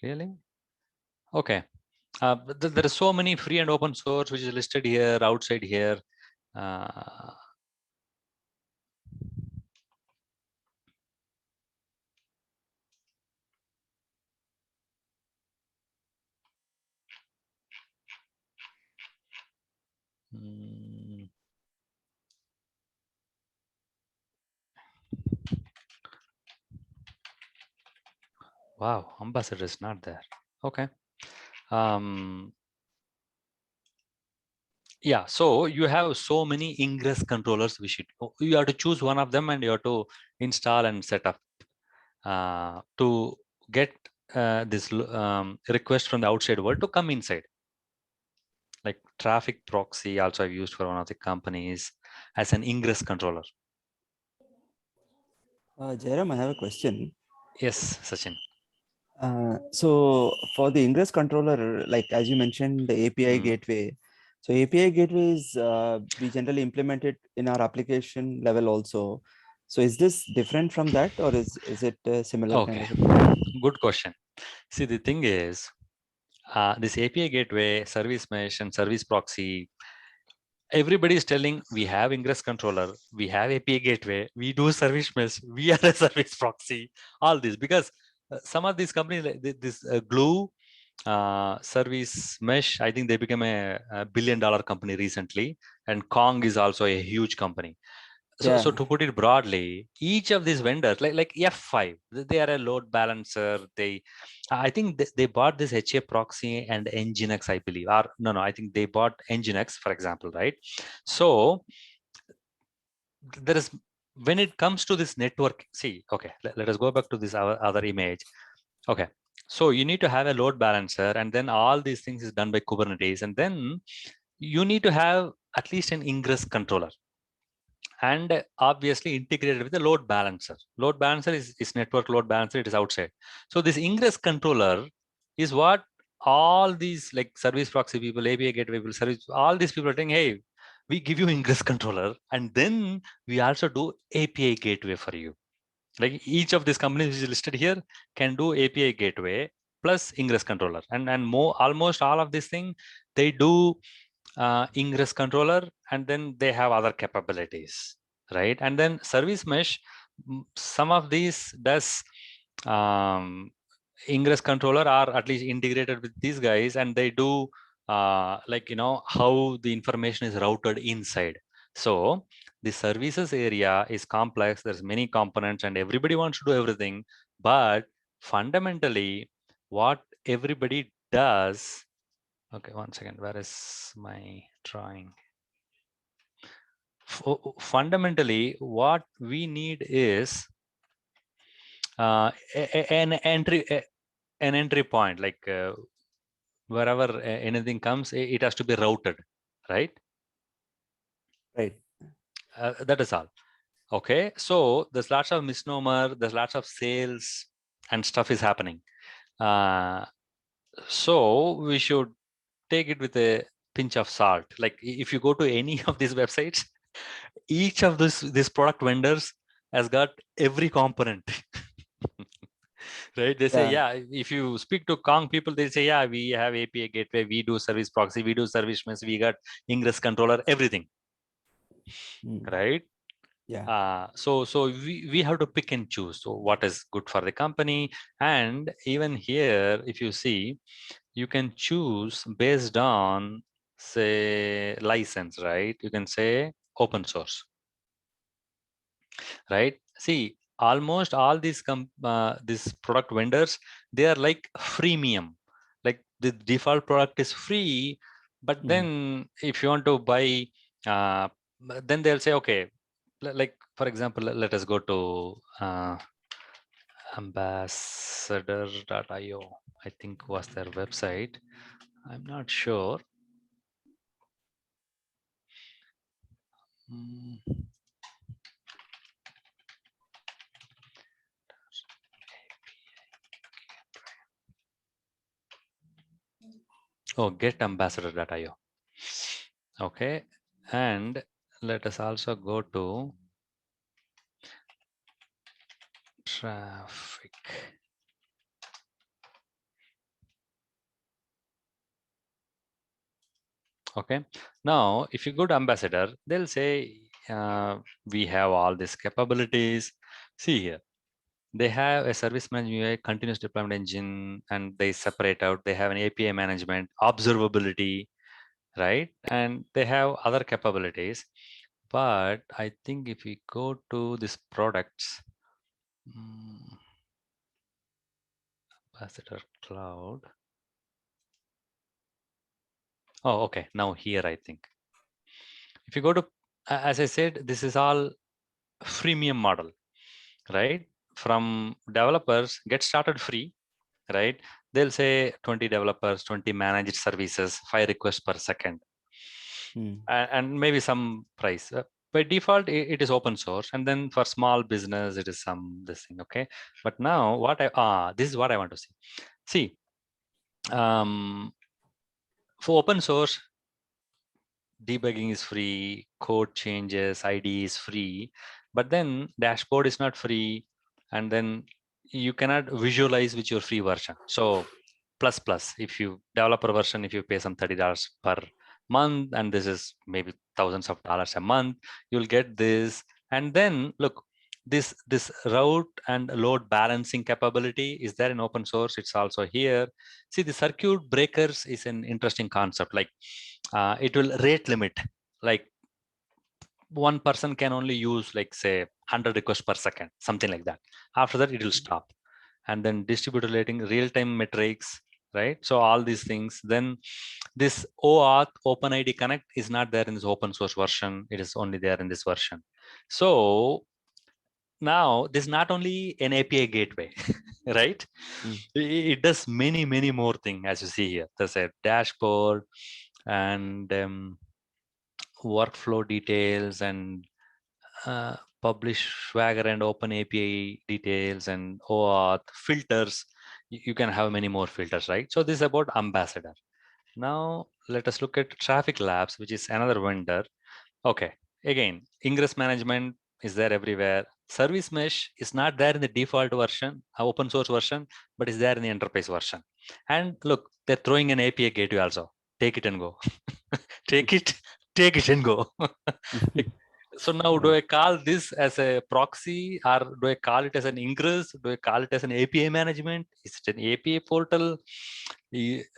Really? Okay. There are so many free and open source which is listed here, outside here. Wow, Ambassador is not there. Okay. Yeah, so you have so many Ingress controllers. You have to choose one of them, and you have to install and set up to get this request from the outside world to come inside. Like traffic proxy, also I've used for one of the companies as an Ingress controller. Jairam, I have a question. Yes, Sachin. So for the Ingress controller, like as you mentioned, the API gateway. So API gateway is we generally implement it in our application level also. So is this different from that, or is it similar? Okay, kind of good question. See, the thing is, this API gateway, service mesh, and service proxy, everybody is telling we have Ingress controller, we have API gateway, we do service mesh, we are a service proxy, all this, because some of these companies, like this Glue service mesh, I think they became a $1 billion company recently, and Kong is also a huge company. So, Yeah. so to put it broadly, each of these vendors, like F5, they are a load balancer. I think they bought this HA proxy and Nginx, I believe. Or no, I think they bought Nginx, for example, right? So there is, when it comes to this network, see, okay, let us go back to this other image. Okay, so you need to have a load balancer, and then all these things is done by Kubernetes, and then you need to have at least an Ingress controller, and obviously integrated with the load balancer. Load balancer is network load balancer, it is outside. So this Ingress controller is what all these like service proxy people, API gateway people, service, all these people are saying, hey, we give you Ingress controller, and then we also do API gateway for you. Like each of these companies which is listed here can do API gateway plus Ingress controller, and more, almost all of these things they do Ingress controller, and then they have other capabilities, right? And then service mesh, some of these does Ingress controller, are at least integrated with these guys, and they do like, you know, how the information is routed inside. So the services area is complex. There's many components, and everybody wants to do everything. But fundamentally, what everybody does. Okay, one second. Where is my drawing? Fundamentally, what we need is an entry point, like wherever anything comes, it has to be routed, right? Right. That is all. Okay, so there's lots of misnomer, there's lots of sales and stuff is happening. So we should take it with a pinch of salt. Like if you go to any of these websites, each of these product vendors has got every component. Right? They say, Yeah. yeah, if you speak to Kong people, they say, yeah, we have API gateway, we do service proxy, we do service mesh, we got Ingress controller, everything. Right? Yeah. So we have to pick and choose. So what is good for the company? And even here, if you see, you can choose based on, say, license, right? You can say open source, right? See, almost all these product vendors, they are like freemium. Like the default product is free, but then if you want to buy, then they'll say, okay, like for example, let us go to ambassador.io. I think was their website. I'm not sure. Oh, getambassador.io. Okay, and let us also go to traffic. Okay, now if you go to ambassador, they'll say we have all these capabilities. See here, they have a service management UI, continuous deployment engine, and they separate out. They have an API management, observability, right? And they have other capabilities. But I think if we go to these products, Ambassador Cloud. Oh, okay. Now here, I think. If you go to, as I said, this is all freemium model, right? From developers, get started free, right? They'll say 20 developers, 20 managed services, 5 requests per second, and maybe some price. By default, it is open source, and then for small business, it is this thing, okay? But now, this is what I want to see. See, for open source, debugging is free, code changes, ID is free, but then dashboard is not free, and then you cannot visualize with your free version. So plus, if you developer version, if you pay some $30 per month, and this is maybe thousands of dollars a month, you'll get this. And then look, This route and load balancing capability is there in open source. It's also here. See, the circuit breakers is an interesting concept. Like it will rate limit. Like one person can only use, like, say, 100 requests per second, something like that. After that, it will stop. And then distributed rating, real-time metrics, right? So all these things. Then this OAuth OpenID Connect is not there in this open source version. It is only there in this version. So now this is not only an API gateway, right? It does many, many more things, as you see here. There's a dashboard and workflow details and publish Swagger and Open API details and OAuth filters. You can have many more filters, right? So this is about Ambassador. Now let us look at Traffic Labs, which is another vendor. Okay, again, ingress management is there everywhere. Service mesh is not there in the default version, open source version, but is there in the enterprise version. And look, they're throwing an API gateway also. Take it and go. take it and go. So now, do I call this as a proxy, or do I call it as an ingress? Do I call it as an API management? Is it an API portal?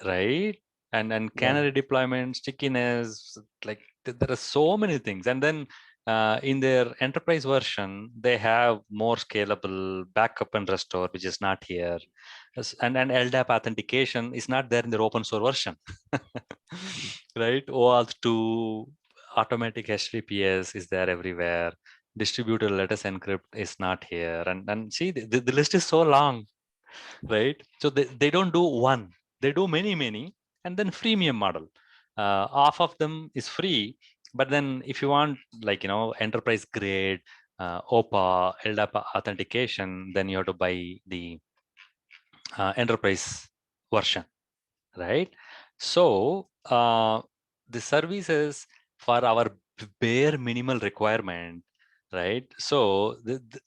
Right? And canary deployment, stickiness, like there are so many things. And then in their enterprise version, they have more scalable backup and restore, which is not here. And LDAP authentication is not there in their open source version. Right? OAuth 2, automatic HTTPS is there everywhere. Distributed lattice encrypt is not here. And see, the list is so long, right? So they don't do one, they do many. And then freemium model. Half of them is free, but then if you want, like, enterprise grade, OPA, LDAP authentication, then you have to buy the enterprise version, right? So the services for our bare minimal requirement, right? So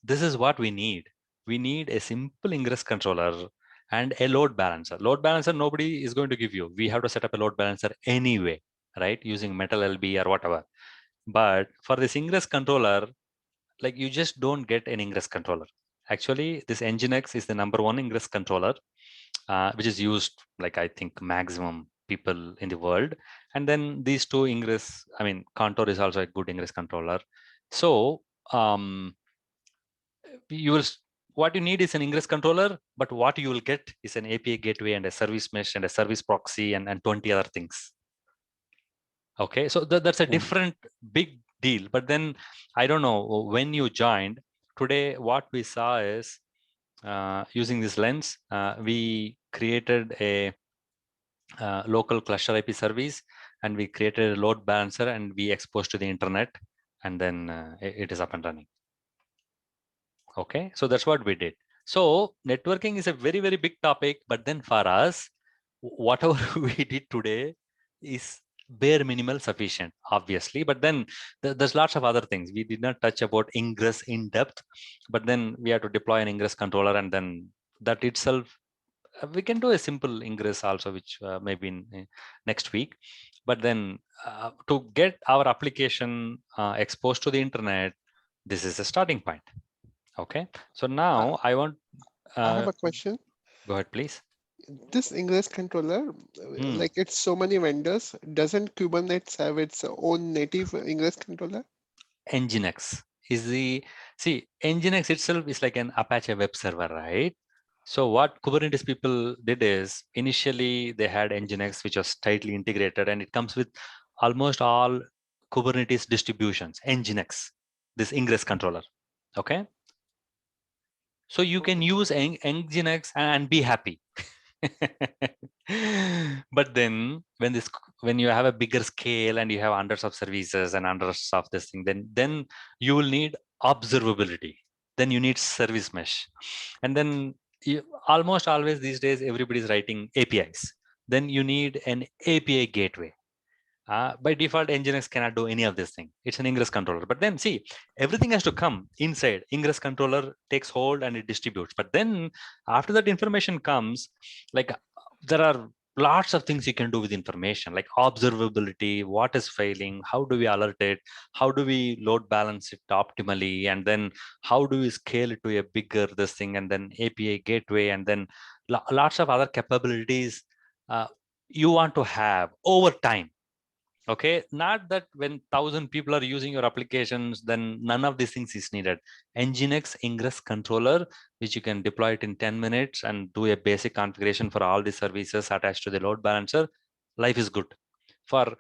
this is what we need. We need a simple ingress controller and a load balancer. Load balancer, nobody is going to give you. We have to set up a load balancer anyway, right? Using Metal LB or whatever. But for this ingress controller, like, you just don't get an ingress controller. Actually, this Nginx is the #1 ingress controller, which is used, like, I think, maximum people in the world. And then these two ingress, I mean, Contour is also a good ingress controller. So what you need is an ingress controller, but what you will get is an API gateway and a service mesh and a service proxy and 20 other things. Okay, so that's a different big deal. But then I don't know when you joined today, what we saw is using this lens, we created a local cluster IP service, and we created a load balancer, and we exposed to the internet, and then it is up and running. Okay, so that's what we did. So networking is a very, very big topic, but then for us, whatever we did today is bare minimal sufficient, obviously. But then there's lots of other things. We did not touch about ingress in depth, but then we have to deploy an ingress controller, and then that itself, we can do a simple ingress also, which maybe in next week. But then to get our application exposed to the internet, this is a starting point. Okay, so now I want. I have a question. Go ahead, please. This ingress controller, like it's so many vendors, doesn't Kubernetes have its own native ingress controller? Nginx is Nginx itself is like an Apache web server, right? So what Kubernetes people did is, initially they had Nginx, which was tightly integrated, and it comes with almost all Kubernetes distributions, Nginx, this ingress controller. Okay. So you can use Nginx and be happy. But then when you have a bigger scale and you have hundreds of services and hundreds of this thing, then you will need observability. Then you need service mesh. And then almost always these days, everybody's writing APIs. Then you need an API gateway. By default, Nginx cannot do any of this thing. It's an ingress controller. But then see, everything has to come inside. Ingress controller takes hold and it distributes. But then after that information comes, like there are lots of things you can do with information like observability, what is failing, how do we alert it, how do we load balance it optimally, and then how do we scale it to a bigger this thing, and then API gateway, and then lots of other capabilities you want to have over time. Okay, not that when 1,000 people are using your applications, then none of these things is needed. Nginx Ingress Controller, which you can deploy it in 10 minutes and do a basic configuration for all the services attached to the load balancer. Life is good. For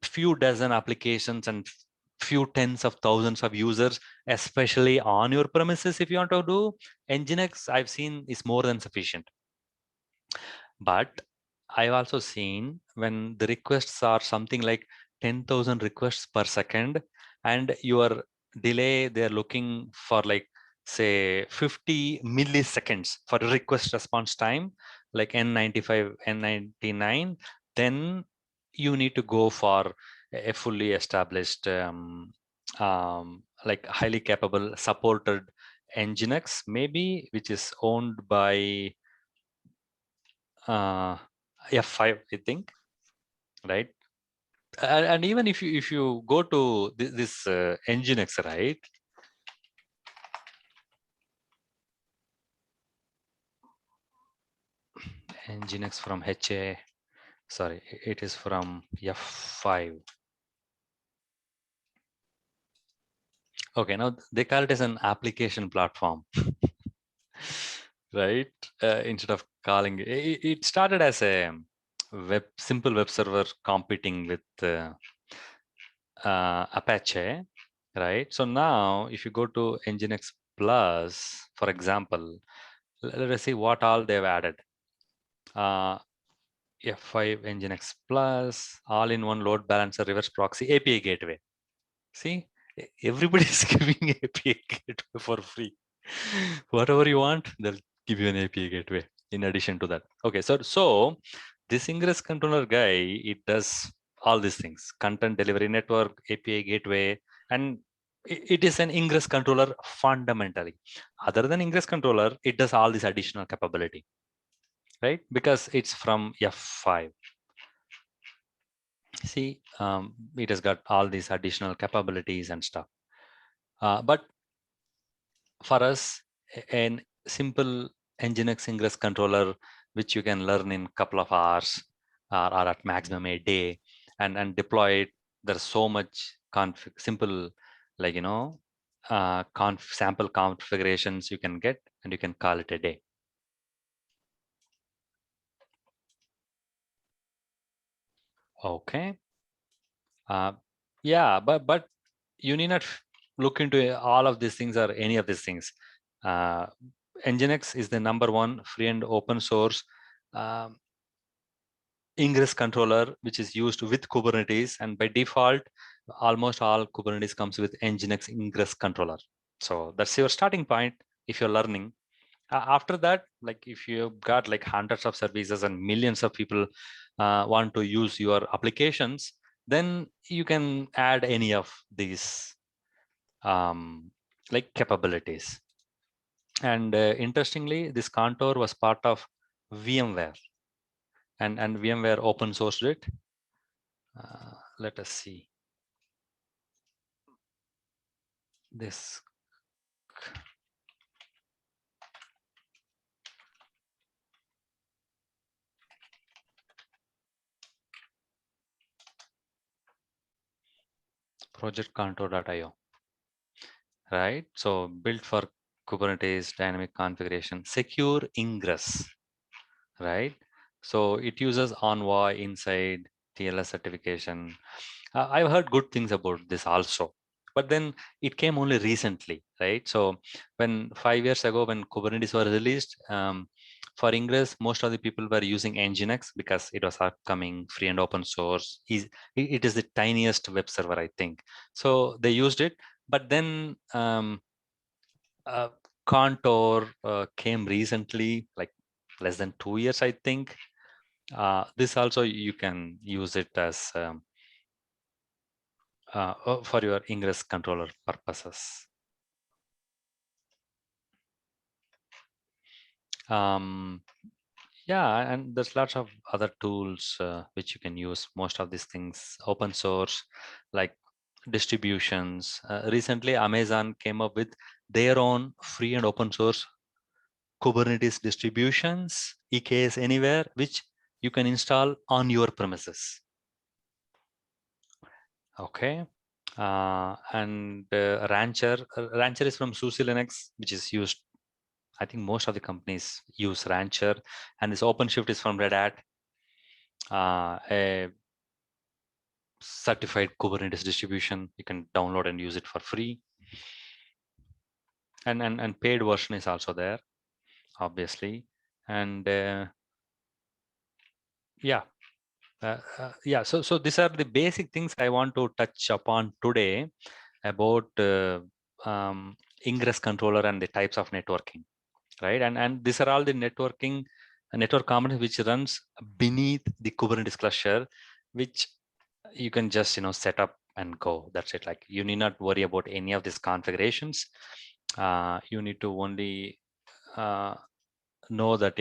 few dozen applications and few tens of thousands of users, especially on your premises, if you want to do Nginx, I've seen is more than sufficient. But I've also seen when the requests are something like 10,000 requests per second, and your delay, they're looking for like, say, 50 milliseconds for request response time, like N95, N99, then you need to go for a fully established, like highly capable supported Nginx, maybe, which is owned by F5, I think, right? And even if you go to this Nginx, right? Nginx from HA, sorry, it is from F5. Okay, now they call it as an application platform, right? Instead of calling it started as a simple web server competing with Apache, right? So now if you go to Nginx Plus, for example, let us see what all they've added. F5 Nginx Plus, all-in-one load balancer, reverse proxy, API gateway. See, everybody is giving API gateway for free. Whatever you want, they'll give you an API gateway in addition to that. Okay, so this Ingress controller guy, it does all these things: content delivery network, API gateway, and it is an Ingress controller fundamentally. Other than Ingress controller, it does all this additional capability, right? Because it's from F5. See, it has got all these additional capabilities and stuff. But for us, an simple Nginx Ingress controller, which you can learn in a couple of hours or at maximum a day, and deploy it. There's so much simple, like, sample configurations you can get, and you can call it a day. Okay. Yeah, but you need not look into all of these things or any of these things. Nginx is the #1 free and open source Ingress controller, which is used with Kubernetes, and by default, almost all Kubernetes comes with Nginx Ingress controller. So that's your starting point if you're learning. After that, like if you've got like hundreds of services and millions of people want to use your applications, then you can add any of these like capabilities. And interestingly, this contour was part of VMware, and VMware open sourced it. Let us see this. projectcontour.io, right? So built for Kubernetes dynamic configuration, secure ingress, right? So it uses Envoy inside TLS certification. I've heard good things about this also, but then it came only recently, right? So when 5 years ago, when Kubernetes was released, for Ingress, most of the people were using Nginx because it was upcoming, free and open source. It is the tiniest web server, I think. So they used it, but then Contour came recently, like less than 2 years, I think. This also you can use it as for your Ingress controller purposes. Yeah, and there's lots of other tools which you can use. Most of these things open source, like distributions. Recently, Amazon came up with their own free and open source Kubernetes distributions, EKS Anywhere, which you can install on your premises. Okay. And Rancher is from SUSE Linux, which is used. I think most of the companies use Rancher, and this OpenShift is from Red Hat. A certified Kubernetes distribution, you can download and use it for free. And paid version is also there, obviously. And yeah. So these are the basic things I want to touch upon today about Ingress controller and the types of networking, right? And these are all the network components which runs beneath the Kubernetes cluster, which you can just set up and go. That's it. Like, you need not worry about any of these configurations. You need to only know that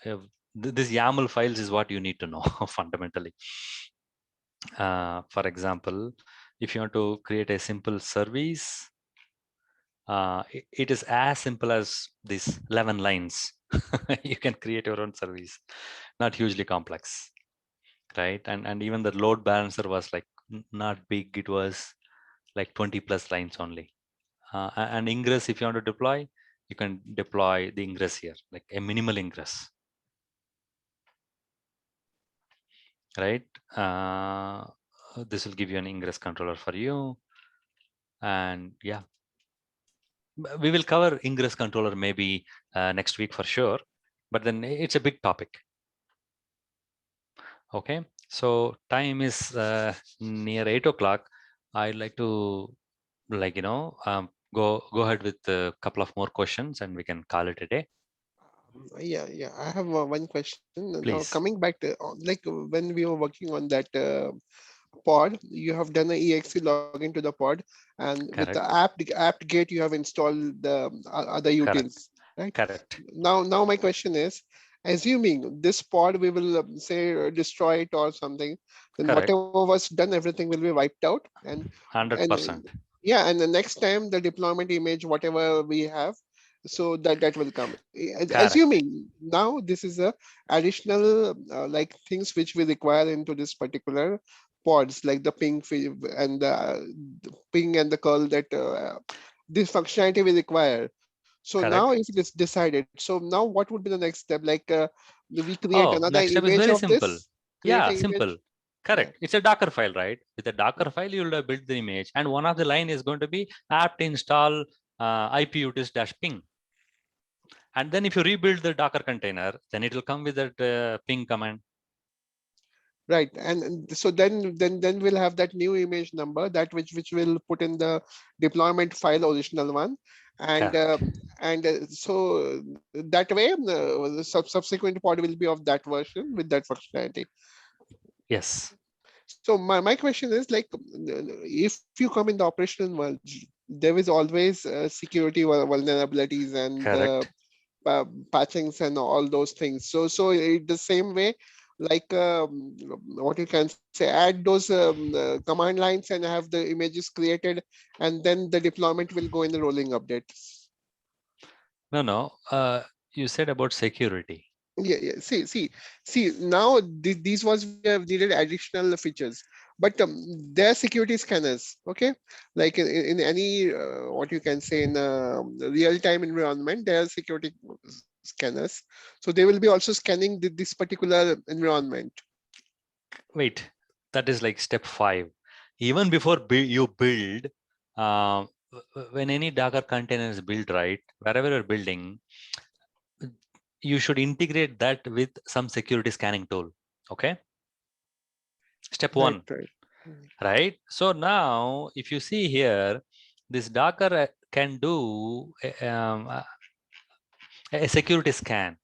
if this YAML files is what you need to know fundamentally. For example, if you want to create a simple service, it is as simple as these 11 lines. You can create your own service, not hugely complex, right? And even the load balancer was like not big. It was like 20 plus lines only. And Ingress, if you want to deploy, you can deploy the Ingress here, like a minimal Ingress, right? This will give you an Ingress controller for you. And yeah, we will cover Ingress controller maybe next week for sure, but then it's a big topic. Okay, so time is near 8 o'clock. I'd like to go ahead with a couple of more questions and we can call it a day. Yeah. I have one question. Now, Please. coming back to like when we were working on that pod, you have done an exe login to the pod, and with the apt-get you have installed the other utils, right? Correct. Now my question is, assuming this pod we will say destroy it or something, then Correct. whatever was done, everything will be wiped out, and 100%. yeah, and the next time the deployment image, whatever we have, so that will come. Assuming now this is a additional like things which we require into this particular pods, like the and the ping and the curl, that this functionality we require. So now if it is decided, so now what would be the next step? Like we create another next step is image very of simple. this? Yeah, Image? simple. Correct. It's a Docker file, right? With a Docker file, you will have built the image, and one of the line is going to be apt install iputils-ping. And then if you rebuild the Docker container, then it will come with that ping command. Right, and so then we'll have that new image number, that which will put in the deployment file, original one, and so that way the subsequent pod will be of that version with that functionality. Yes. So my question is, like, if you come in the operational world, there is always security vulnerabilities and patchings and all those things. So the same way, like what you can say, add those command lines and have the images created, and then the deployment will go in the rolling updates. No. You said about security. Yeah. See. Now these was we have needed additional features, but there are security scanners. Okay, like in any what you can say, in a real-time environment, there are security scanners. So they will be also scanning this particular environment. Wait, that is like step 5. Even before you build, when any Docker container is built, right, wherever you're building, you should integrate that with some security scanning tool. Okay. Step 1. Right. So now, if you see here, this Docker can do a security scan.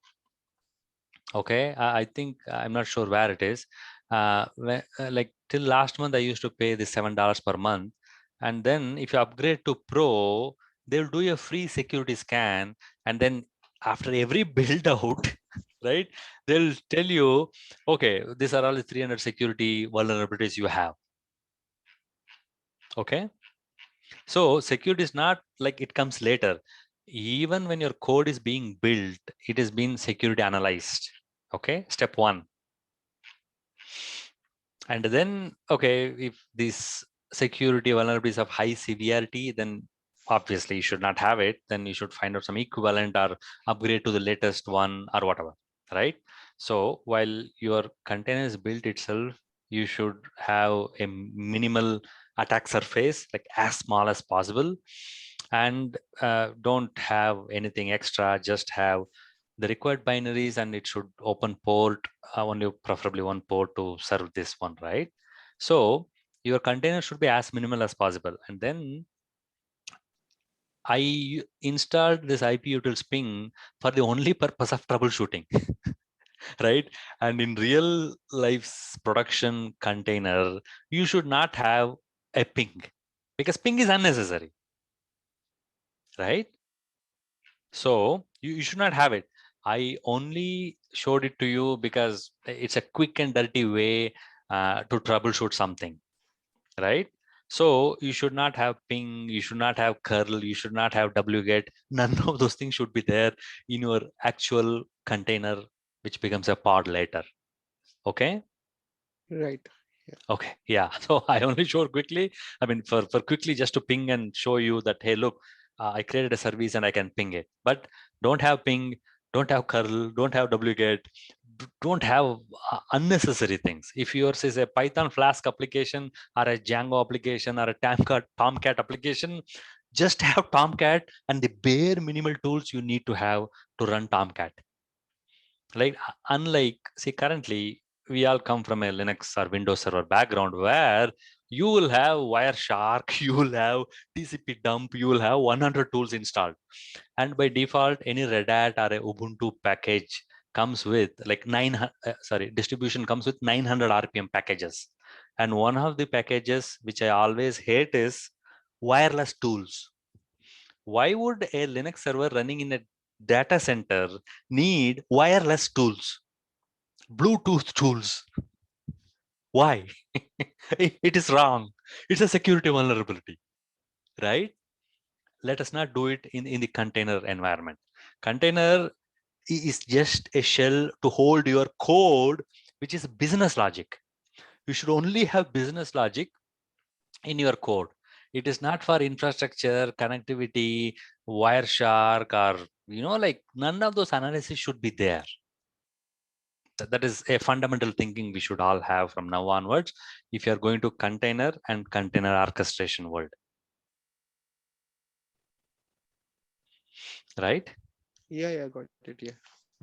Okay. I think I'm not sure where it is. Like till last month, I used to pay this $7 per month. And then if you upgrade to Pro, they'll do a free security scan. And then after every build out, right? They'll tell you, okay, these are all the 300 security vulnerabilities you have. Okay. So security is not like it comes later. Even when your code is being built, it is being security analyzed. Okay. Step one. And then, okay, if these security vulnerabilities of high severity, then obviously you should not have it. Then you should find out some equivalent or upgrade to the latest one or whatever, right? So while your container is built itself, you should have a minimal attack surface, like as small as possible, and don't have anything extra. Just have the required binaries, and it should open port, only preferably one port to serve this one, right? So your container should be as minimal as possible. And then I installed this iputils ping for the only purpose of troubleshooting, right? And in real life's production container, you should not have a ping, because ping is unnecessary, right? So you should not have it. I only showed it to you because it's a quick and dirty way to troubleshoot something, right? So you should not have ping, you should not have curl, you should not have wget. None of those things should be there in your actual container, which becomes a pod later. Okay. Right. Okay. Yeah. So I only showed quickly. I mean, for quickly just to ping and show you that, hey, look, I created a service and I can ping it. But don't have ping, don't have curl, don't have wget, don't have unnecessary things. If yours is a Python Flask application or a Django application or a Tomcat application, just have Tomcat and the bare minimal tools you need to have to run Tomcat. Like, unlike, see, currently we all come from a Linux or Windows Server background where you will have Wireshark, you will have TCP dump, you will have 100 tools installed. And by default, any Red Hat or a Ubuntu package comes with like distribution comes with 900 RPM packages. And one of the packages which I always hate is wireless tools. Why would a Linux server running in a data center need wireless tools, Bluetooth tools? Why? It is wrong. It's a security vulnerability, right? Let us not do it in the container environment. Container is just a shell to hold your code, which is business logic. You should only have business logic in your code. It is not for infrastructure, connectivity, Wireshark, or like none of those analysis should be there. That is a fundamental thinking we should all have from now onwards if you are going to container and container orchestration world. Right? Yeah, got it. Yeah.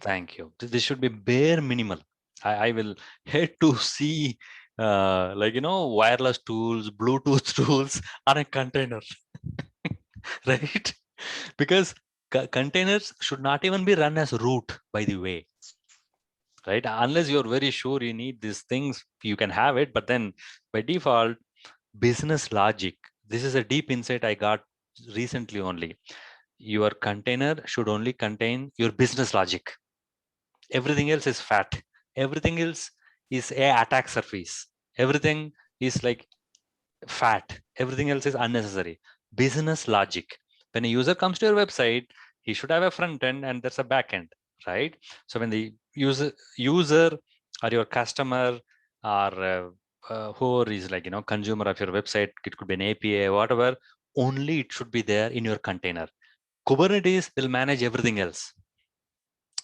Thank you. This should be bare minimal. I will hate to see wireless tools, Bluetooth tools on a container, right? Because containers should not even be run as root, by the way, right? Unless you're very sure you need these things, you can have it. But then by default, business logic. This is a deep insight I got recently only. Your container should only contain your business logic. Everything else is fat. Everything else is a attack surface. Everything is like fat. Everything else is unnecessary. Business logic. When a user comes to your website, he should have a front end and there's a back end, right? So when the user or your customer or whoever is consumer of your website, it could be an API, whatever, only it should be there in your container. Kubernetes will manage everything else,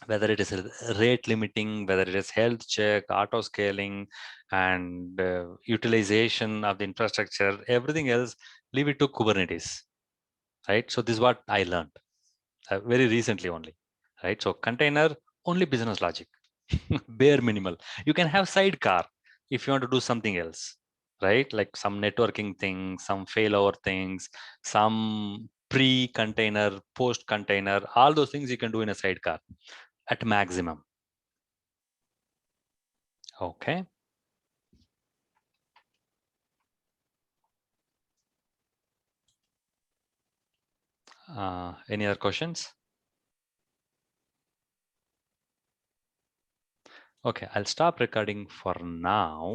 whether it is rate limiting, whether it is health check, auto scaling, and utilization of the infrastructure, everything else, leave it to Kubernetes, right? So this is what I learned very recently only, right? So container, only business logic, bare minimal. You can have sidecar if you want to do something else, right? Like some networking things, some failover things, some pre-container, post-container, all those things you can do in a sidecar at maximum. Okay. Any other questions? Okay, I'll stop recording for now.